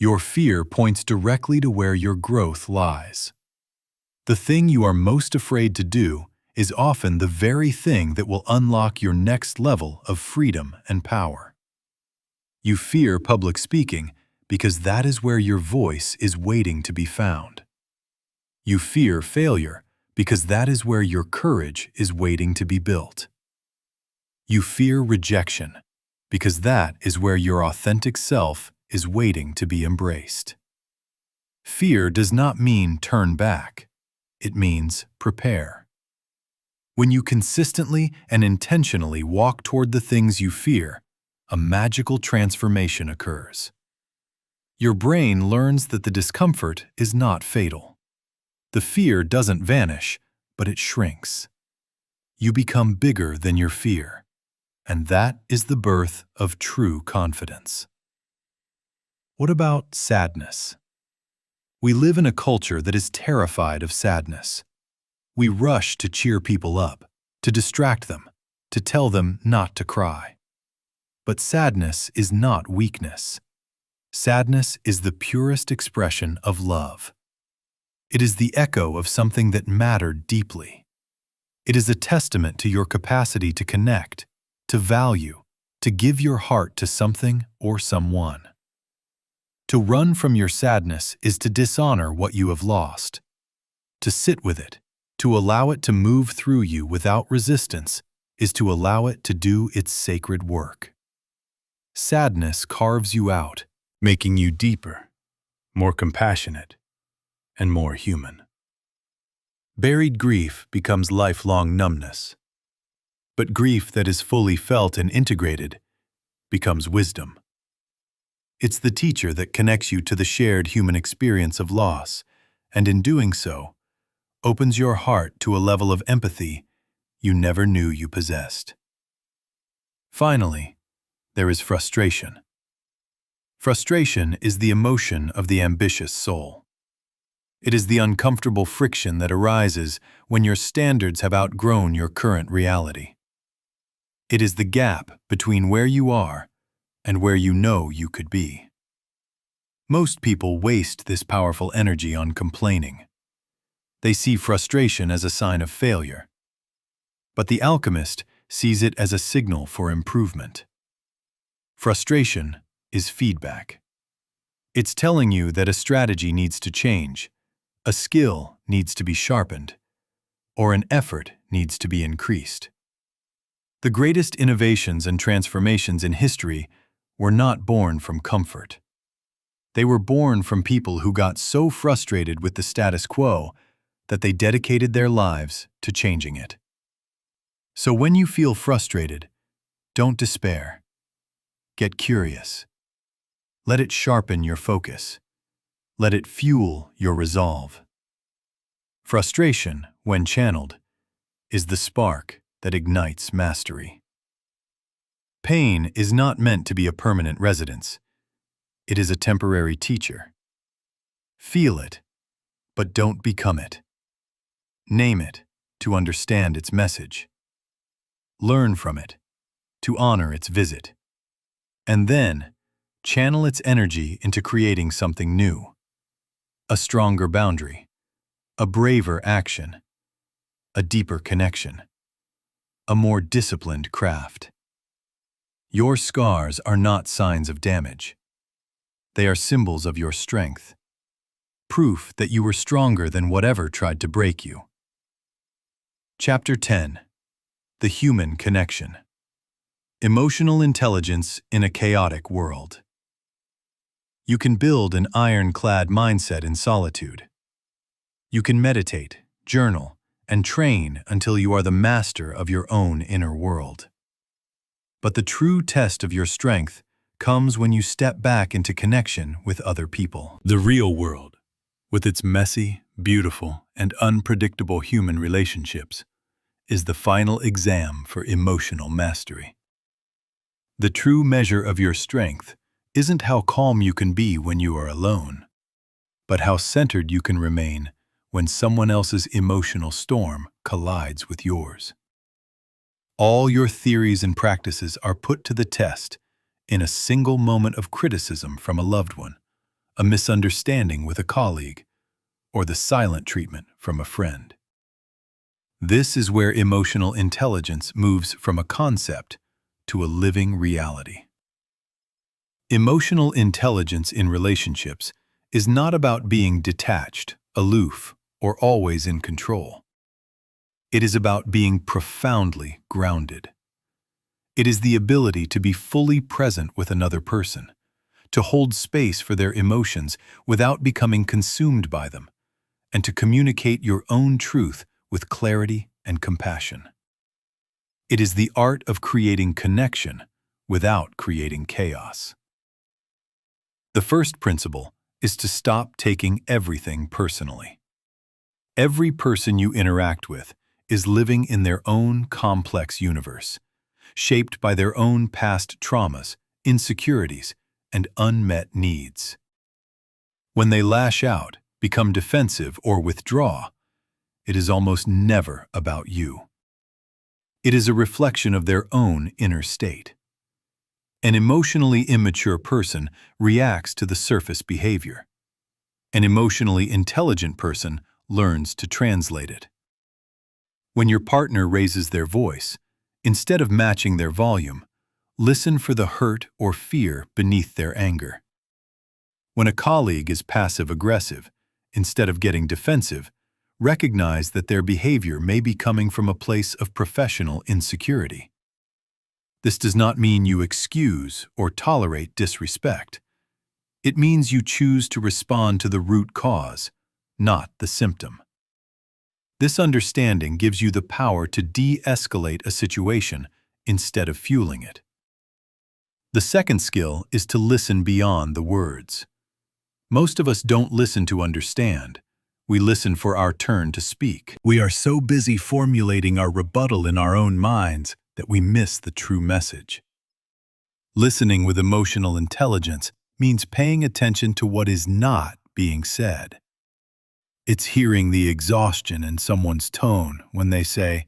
Your fear points directly to where your growth lies. The thing you are most afraid to do is often the very thing that will unlock your next level of freedom and power. You fear public speaking because that is where your voice is waiting to be found. You fear failure because that is where your courage is waiting to be built. You fear rejection because that is where your authentic self is waiting to be embraced. Fear does not mean turn back. It means prepare. When you consistently and intentionally walk toward the things you fear, a magical transformation occurs. Your brain learns that the discomfort is not fatal. The fear doesn't vanish, but it shrinks. You become bigger than your fear, and that is the birth of true confidence. What about sadness? We live in a culture that is terrified of sadness. We rush to cheer people up, to distract them, to tell them not to cry. But sadness is not weakness. Sadness is the purest expression of love. It is the echo of something that mattered deeply. It is a testament to your capacity to connect, to value, to give your heart to something or someone. To run from your sadness is to dishonor what you have lost. To sit with it, to allow it to move through you without resistance, is to allow it to do its sacred work. Sadness carves you out, making you deeper, more compassionate, and more human. Buried grief becomes lifelong numbness. But grief that is fully felt and integrated becomes wisdom. It's the teacher that connects you to the shared human experience of loss, and in doing so, opens your heart to a level of empathy you never knew you possessed. Finally, there is frustration. Frustration is the emotion of the ambitious soul. It is the uncomfortable friction that arises when your standards have outgrown your current reality. It is the gap between where you are and where you know you could be. Most people waste this powerful energy on complaining. They see frustration as a sign of failure. But the alchemist sees it as a signal for improvement. Frustration is feedback. It's telling you that a strategy needs to change, a skill needs to be sharpened, or an effort needs to be increased. The greatest innovations and transformations in history were not born from comfort. They were born from people who got so frustrated with the status quo that they dedicated their lives to changing it. So when you feel frustrated, don't despair. Get curious. Let it sharpen your focus. Let it fuel your resolve. Frustration, when channeled, is the spark that ignites mastery. Pain is not meant to be a permanent residence. It is a temporary teacher. Feel it, but don't become it. Name it to understand its message. Learn from it to honor its visit. And then, channel its energy into creating something new. A stronger boundary, a braver action, a deeper connection, a more disciplined craft. Your scars are not signs of damage. They are symbols of your strength, proof that you were stronger than whatever tried to break you. Chapter 10. The Human Connection. Emotional intelligence in a chaotic world. You can build an ironclad mindset in solitude. You can meditate, journal, and train until you are the master of your own inner world. But the true test of your strength comes when you step back into connection with other people. The real world, with its messy, beautiful, and unpredictable human relationships, is the final exam for emotional mastery. The true measure of your strength isn't how calm you can be when you are alone, but how centered you can remain when someone else's emotional storm collides with yours. All your theories and practices are put to the test in a single moment of criticism from a loved one, a misunderstanding with a colleague, or the silent treatment from a friend. This is where emotional intelligence moves from a concept to a living reality. Emotional intelligence in relationships is not about being detached, aloof, or always in control. It is about being profoundly grounded. It is the ability to be fully present with another person, to hold space for their emotions without becoming consumed by them, and to communicate your own truth with clarity and compassion. It is the art of creating connection without creating chaos. The first principle is to stop taking everything personally. Every person you interact with is living in their own complex universe, shaped by their own past traumas, insecurities, and unmet needs. When they lash out, become defensive, or withdraw, it is almost never about you. It is a reflection of their own inner state. An emotionally immature person reacts to the surface behavior. An emotionally intelligent person learns to translate it. When your partner raises their voice, instead of matching their volume, listen for the hurt or fear beneath their anger. When a colleague is passive-aggressive, instead of getting defensive, recognize that their behavior may be coming from a place of professional insecurity. This does not mean you excuse or tolerate disrespect. It means you choose to respond to the root cause, not the symptom. This understanding gives you the power to de-escalate a situation instead of fueling it. The second skill is to listen beyond the words. Most of us don't listen to understand. We listen for our turn to speak. We are so busy formulating our rebuttal in our own minds that we miss the true message. Listening with emotional intelligence means paying attention to what is not being said. It's hearing the exhaustion in someone's tone when they say,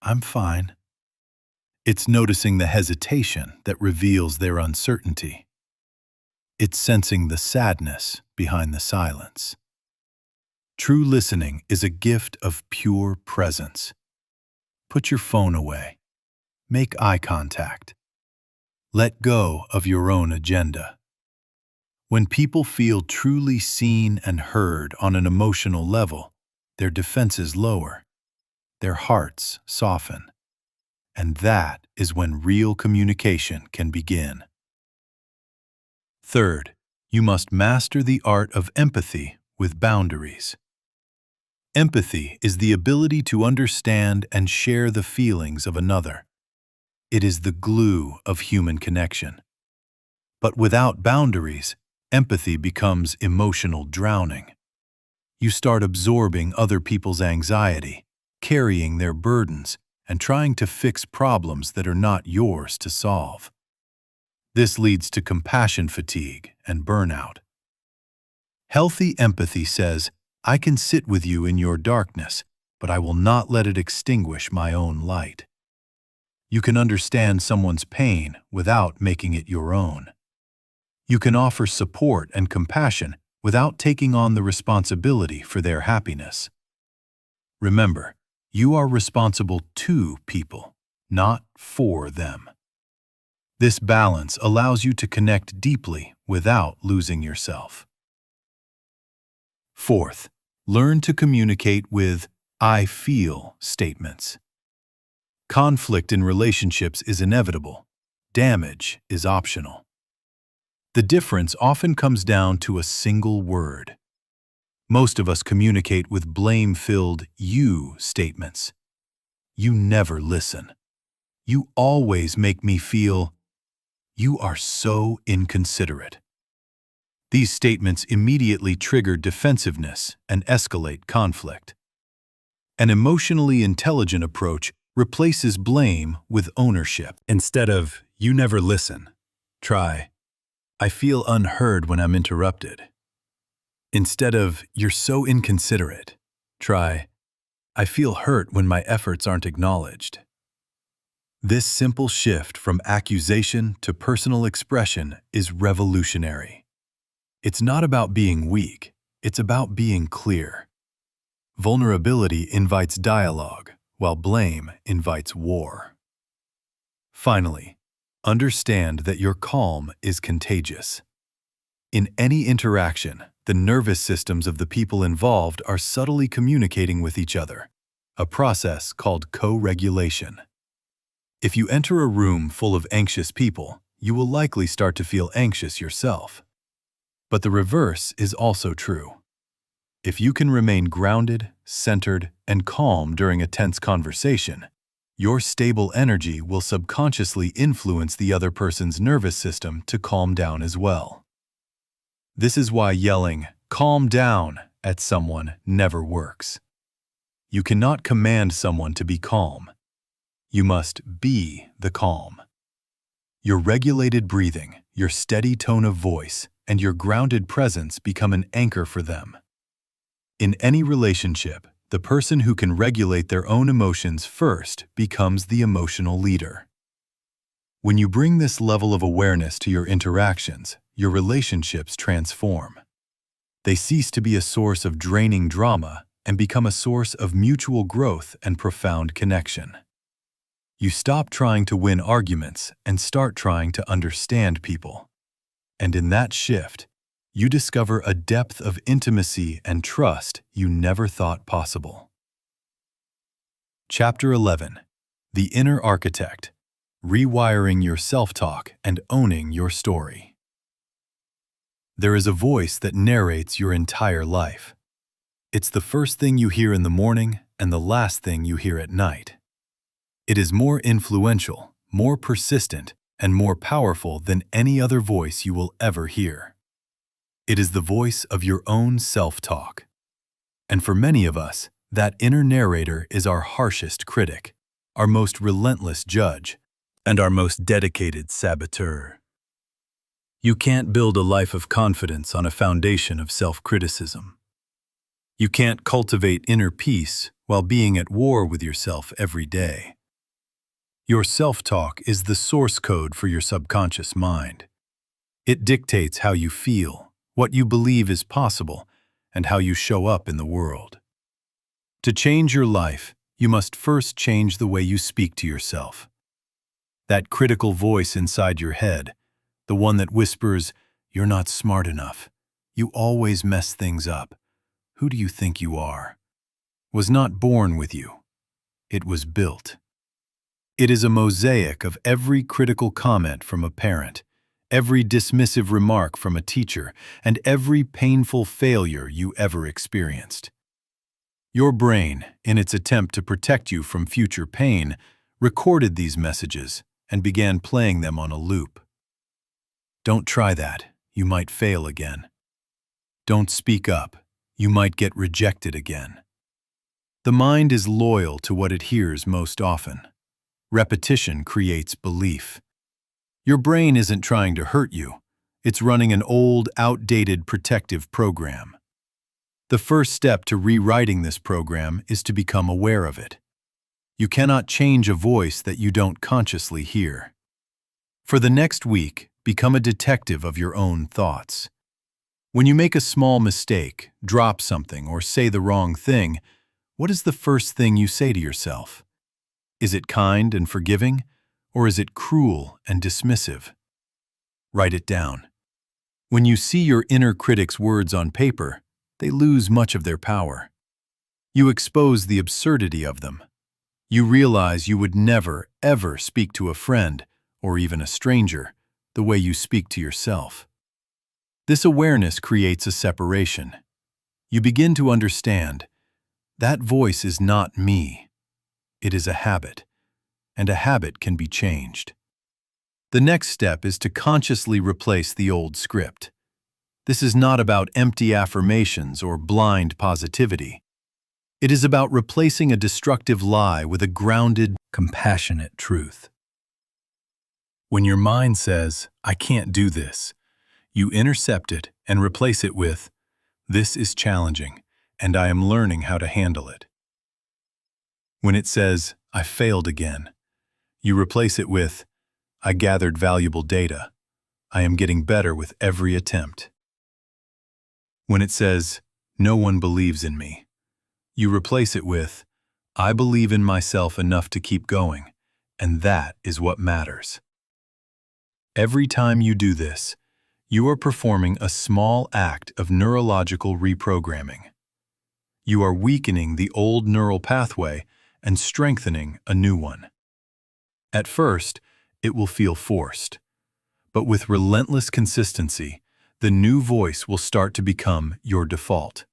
"I'm fine." It's noticing the hesitation that reveals their uncertainty. It's sensing the sadness behind the silence. True listening is a gift of pure presence. Put your phone away. Make eye contact. Let go of your own agenda. When people feel truly seen and heard on an emotional level, their defenses lower, their hearts soften, and that is when real communication can begin. Third, you must master the art of empathy with boundaries. Empathy is the ability to understand and share the feelings of another. It is the glue of human connection. But without boundaries, empathy becomes emotional drowning. You start absorbing other people's anxiety, carrying their burdens, and trying to fix problems that are not yours to solve. This leads to compassion fatigue and burnout. Healthy empathy says, "I can sit with you in your darkness, but I will not let it extinguish my own light." You can understand someone's pain without making it your own. You can offer support and compassion without taking on the responsibility for their happiness. Remember, you are responsible to people, not for them. This balance allows you to connect deeply without losing yourself. Fourth, learn to communicate with "I feel" statements. Conflict in relationships is inevitable. Damage is optional. The difference often comes down to a single word. Most of us communicate with blame-filled "you" statements. You never listen. You always make me feel. You are so inconsiderate. These statements immediately trigger defensiveness and escalate conflict. An emotionally intelligent approach replaces blame with ownership. Instead of "you never listen," try "I feel unheard when I'm interrupted." Instead of "you're so inconsiderate," try "I feel hurt when my efforts aren't acknowledged." This simple shift from accusation to personal expression is revolutionary. It's not about being weak, it's about being clear. Vulnerability invites dialogue, while blame invites war. Finally, understand that your calm is contagious. In any interaction, the nervous systems of the people involved are subtly communicating with each other, a process called co-regulation. If you enter a room full of anxious people, you will likely start to feel anxious yourself. But the reverse is also true. If you can remain grounded, centered, and calm during a tense conversation, Your stable energy will subconsciously influence the other person's nervous system to calm down as well. This is why yelling, "Calm down," at someone never works. You cannot command someone to be calm. You must be the calm. Your regulated breathing, your steady tone of voice, and your grounded presence become an anchor for them. In any relationship, the person who can regulate their own emotions first becomes the emotional leader. When you bring this level of awareness to your interactions, your relationships transform. They cease to be a source of draining drama and become a source of mutual growth and profound connection. You stop trying to win arguments and start trying to understand people. And in that shift, you discover a depth of intimacy and trust you never thought possible. Chapter 11. The Inner Architect. Rewiring your self-talk and owning your story. There is a voice that narrates your entire life. It's the first thing you hear in the morning and the last thing you hear at night. It is more influential, more persistent, and more powerful than any other voice you will ever hear. It is the voice of your own self-talk. And for many of us, that inner narrator is our harshest critic, our most relentless judge, and our most dedicated saboteur. You can't build a life of confidence on a foundation of self-criticism. You can't cultivate inner peace while being at war with yourself every day. Your self-talk is the source code for your subconscious mind. It dictates how you feel, what you believe is possible, and how you show up in the world. To change your life, you must first change the way you speak to yourself. That critical voice inside your head, the one that whispers, "You're not smart enough. You always mess things up. Who do you think you are?" was not born with you. It was built. It is a mosaic of every critical comment from a parent, every dismissive remark from a teacher, and every painful failure you ever experienced. Your brain, in its attempt to protect you from future pain, recorded these messages and began playing them on a loop. Don't try that. You might fail again. Don't speak up. You might get rejected again. The mind is loyal to what it hears most often. Repetition creates belief. Your brain isn't trying to hurt you. It's running an old, outdated protective program. The first step to rewriting this program is to become aware of it. You cannot change a voice that you don't consciously hear. For the next week, become a detective of your own thoughts. When you make a small mistake, drop something, or say the wrong thing, what is the first thing you say to yourself? Is it kind and forgiving, or is it cruel and dismissive? Write it down. When you see your inner critic's words on paper, they lose much of their power. You expose the absurdity of them. You realize you would never, ever speak to a friend, or even a stranger, the way you speak to yourself. This awareness creates a separation. You begin to understand, that voice is not me. It is a habit, and a habit can be changed. The next step is to consciously replace the old script. This is not about empty affirmations or blind positivity. It is about replacing a destructive lie with a grounded, compassionate truth. When your mind says, "I can't do this," you intercept it and replace it with, "This is challenging, and I am learning how to handle it." When it says, "I failed again," you replace it with, "I gathered valuable data. I am getting better with every attempt." When it says, "No one believes in me," you replace it with, "I believe in myself enough to keep going, and that is what matters." Every time you do this, you are performing a small act of neurological reprogramming. You are weakening the old neural pathway and strengthening a new one. At first, it will feel forced, but with relentless consistency, the new voice will start to become your default.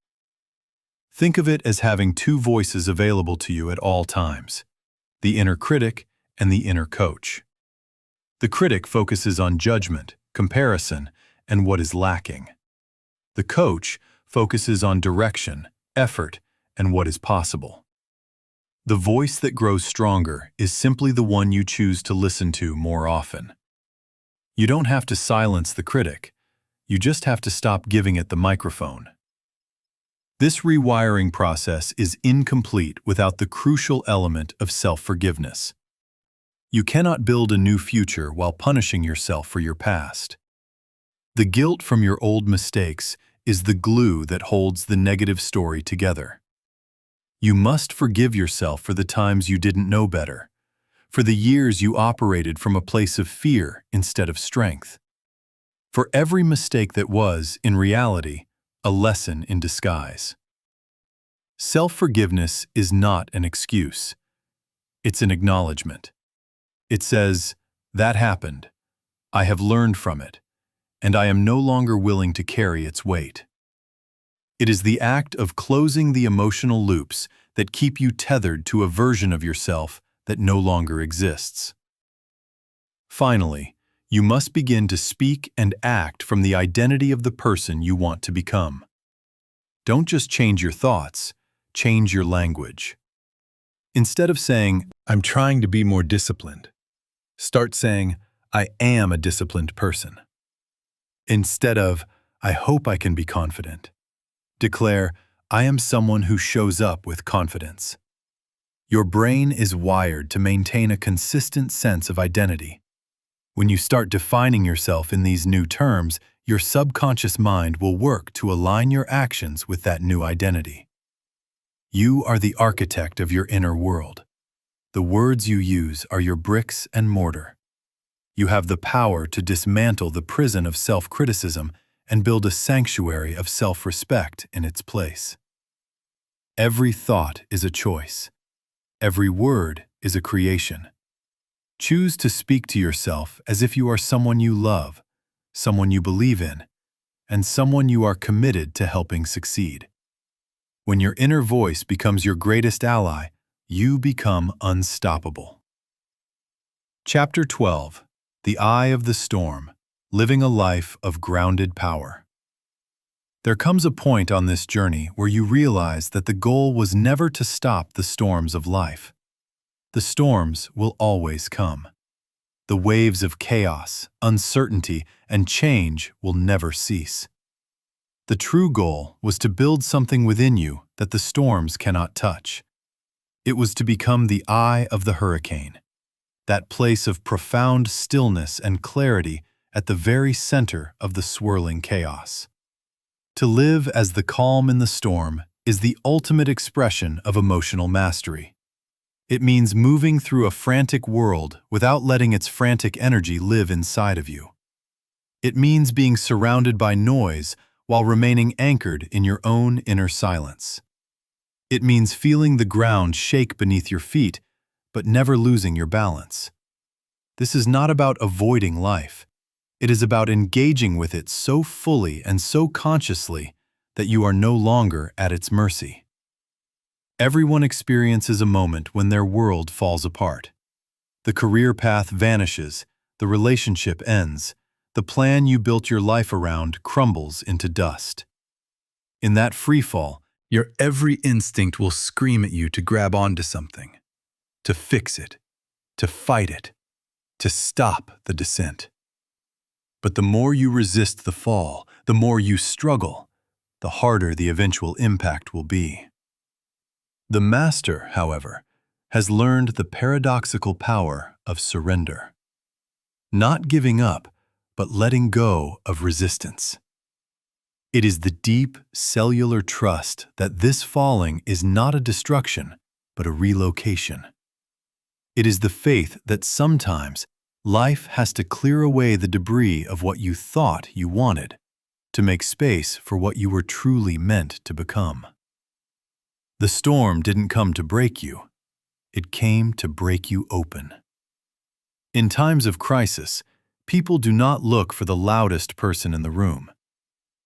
Think of it as having two voices available to you at all times. the inner critic, and the inner coach. The critic focuses on judgment, comparison, and what is lacking. The coach focuses on direction, effort, and what is possible. The voice that grows stronger is simply the one you choose to listen to more often. You don't have to silence the critic. You just have to stop giving it the microphone. This rewiring process is incomplete without the crucial element of self-forgiveness. You cannot build a new future while punishing yourself for your past. The guilt from your old mistakes is the glue that holds the negative story together. You must forgive yourself for the times you didn't know better, for the years you operated from a place of fear instead of strength. For every mistake that was, in reality, a lesson in disguise. Self-forgiveness is not an excuse. It's an acknowledgement. It says, "That happened. I have learned from it, and I am no longer willing to carry its weight." It is the act of closing the emotional loops that keep you tethered to a version of yourself that no longer exists. Finally, you must begin to speak and act from the identity of the person you want to become. Don't just change your thoughts, change your language. Instead of saying, "I'm trying to be more disciplined," start saying, "I am a disciplined person." Instead of, "I hope I can be confident," declare, "I am someone who shows up with confidence." Your brain is wired to maintain a consistent sense of identity. When you start defining yourself in these new terms, your subconscious mind will work to align your actions with that new identity. You are the architect of your inner world. The words you use are your bricks and mortar. You have the power to dismantle the prison of self-criticism and build a sanctuary of self-respect in its place. Every thought is a choice. Every word is a creation. Choose to speak to yourself as if you are someone you love, someone you believe in, and someone you are committed to helping succeed. When your inner voice becomes your greatest ally, you become unstoppable. Chapter 12. The Eye of the Storm. Living a Life of Grounded Power. There comes a point on this journey where you realize that the goal was never to stop the storms of life. The storms will always come. The waves of chaos, uncertainty, and change will never cease. The true goal was to build something within you that the storms cannot touch. It was to become the eye of the hurricane, that place of profound stillness and clarity at the very center of the swirling chaos. To live as the calm in the storm is the ultimate expression of emotional mastery. It means moving through a frantic world without letting its frantic energy live inside of you. It means being surrounded by noise while remaining anchored in your own inner silence. It means feeling the ground shake beneath your feet, but never losing your balance. This is not about avoiding life. It is about engaging with it so fully and so consciously that you are no longer at its mercy. Everyone experiences a moment when their world falls apart. The career path vanishes, the relationship ends, the plan you built your life around crumbles into dust. In that freefall, your every instinct will scream at you to grab onto something, to fix it, to fight it, to stop the descent. But the more you resist the fall, the more you struggle, the harder the eventual impact will be. The master, however, has learned the paradoxical power of surrender. Not giving up, but letting go of resistance. It is the deep, cellular trust that this falling is not a destruction, but a relocation. It is the faith that sometimes life has to clear away the debris of what you thought you wanted to make space for what you were truly meant to become. The storm didn't come to break you. It came to break you open. In times of crisis, people do not look for the loudest person in the room.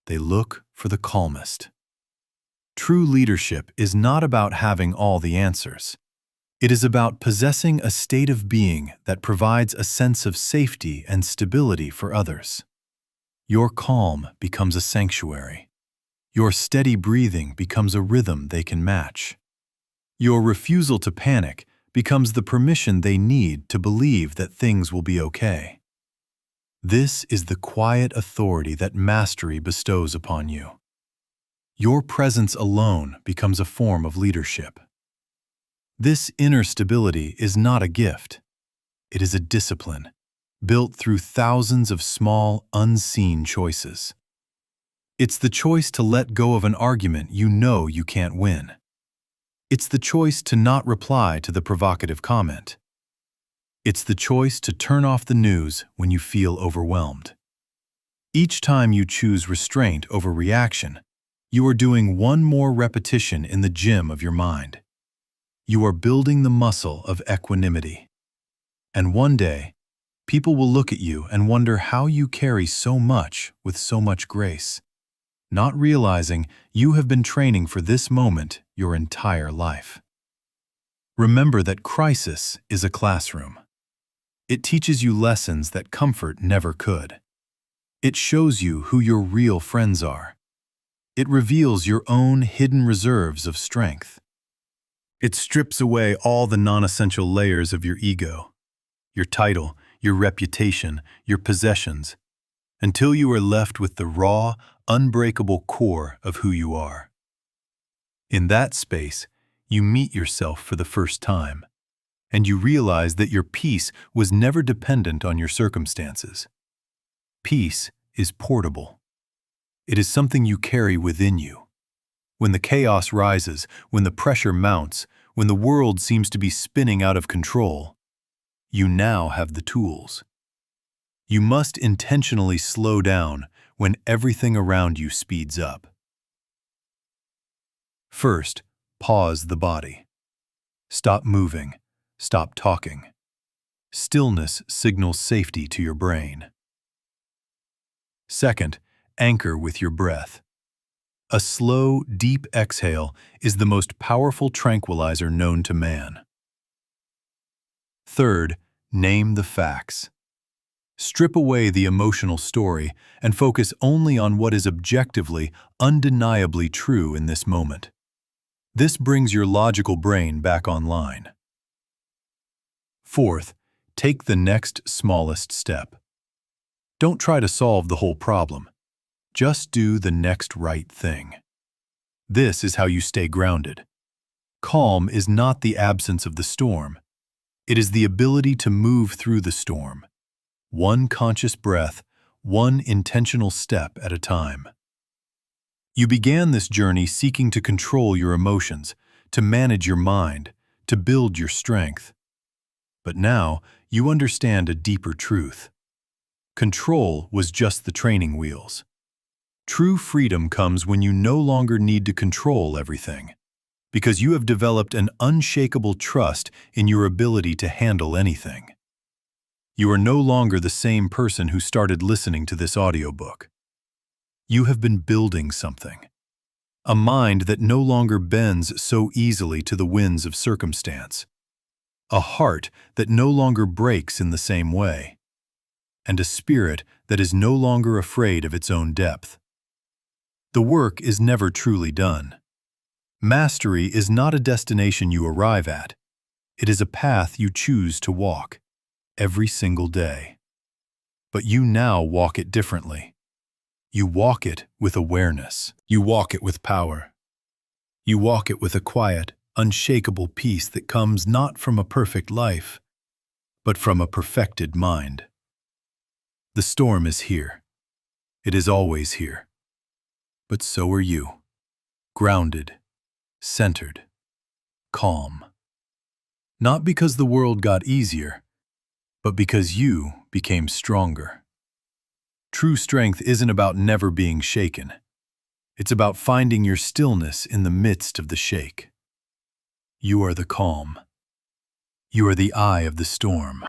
They look for the calmest. True leadership is not about having all the answers. It is about possessing a state of being that provides a sense of safety and stability for others. Your calm becomes a sanctuary. Your steady breathing becomes a rhythm they can match. Your refusal to panic becomes the permission they need to believe that things will be okay. This is the quiet authority that mastery bestows upon you. Your presence alone becomes a form of leadership. This inner stability is not a gift. It is a discipline, built through thousands of small, unseen choices. It's the choice to let go of an argument you know you can't win. It's the choice to not reply to the provocative comment. It's the choice to turn off the news when you feel overwhelmed. Each time you choose restraint over reaction, you are doing one more repetition in the gym of your mind. You are building the muscle of equanimity. And one day, people will look at you and wonder how you carry so much with so much grace, not realizing you have been training for this moment your entire life. Remember that crisis is a classroom. It teaches you lessons that comfort never could. It shows you who your real friends are. It reveals your own hidden reserves of strength. It strips away all the non-essential layers of your ego, your title, your reputation, your possessions, until you are left with the raw, unbreakable core of who you are. In that space, you meet yourself for the first time, and you realize that your peace was never dependent on your circumstances. Peace is portable. It is something you carry within you. When the chaos rises, when the pressure mounts, when the world seems to be spinning out of control, you now have the tools. You must intentionally slow down when everything around you speeds up. First, pause the body. Stop moving. Stop talking. Stillness signals safety to your brain. Second, anchor with your breath. A slow, deep exhale is the most powerful tranquilizer known to man. Third, name the facts. Strip away the emotional story and focus only on what is objectively, undeniably true in this moment. This brings your logical brain back online. Fourth, take the next smallest step. Don't try to solve the whole problem. Just do the next right thing. This is how you stay grounded. Calm is not the absence of the storm. It is the ability to move through the storm. One conscious breath, one intentional step at a time. You began this journey seeking to control your emotions, to manage your mind, to build your strength. But now you understand a deeper truth. Control was just the training wheels. True freedom comes when you no longer need to control everything, because you have developed an unshakable trust in your ability to handle anything. You are no longer the same person who started listening to this audiobook. You have been building something. A mind that no longer bends so easily to the winds of circumstance. A heart that no longer breaks in the same way. And a spirit that is no longer afraid of its own depth. The work is never truly done. Mastery is not a destination you arrive at. It is a path you choose to walk, every single day. But you now walk it differently. You walk it with awareness. You walk it with power. You walk it with a quiet, unshakable peace that comes not from a perfect life, but from a perfected mind. The storm is here. It is always here. But so are you, grounded, centered, calm. Not because the world got easier, but because you became stronger. True strength isn't about never being shaken. It's about finding your stillness in the midst of the shake. You are the calm. You are the eye of the storm.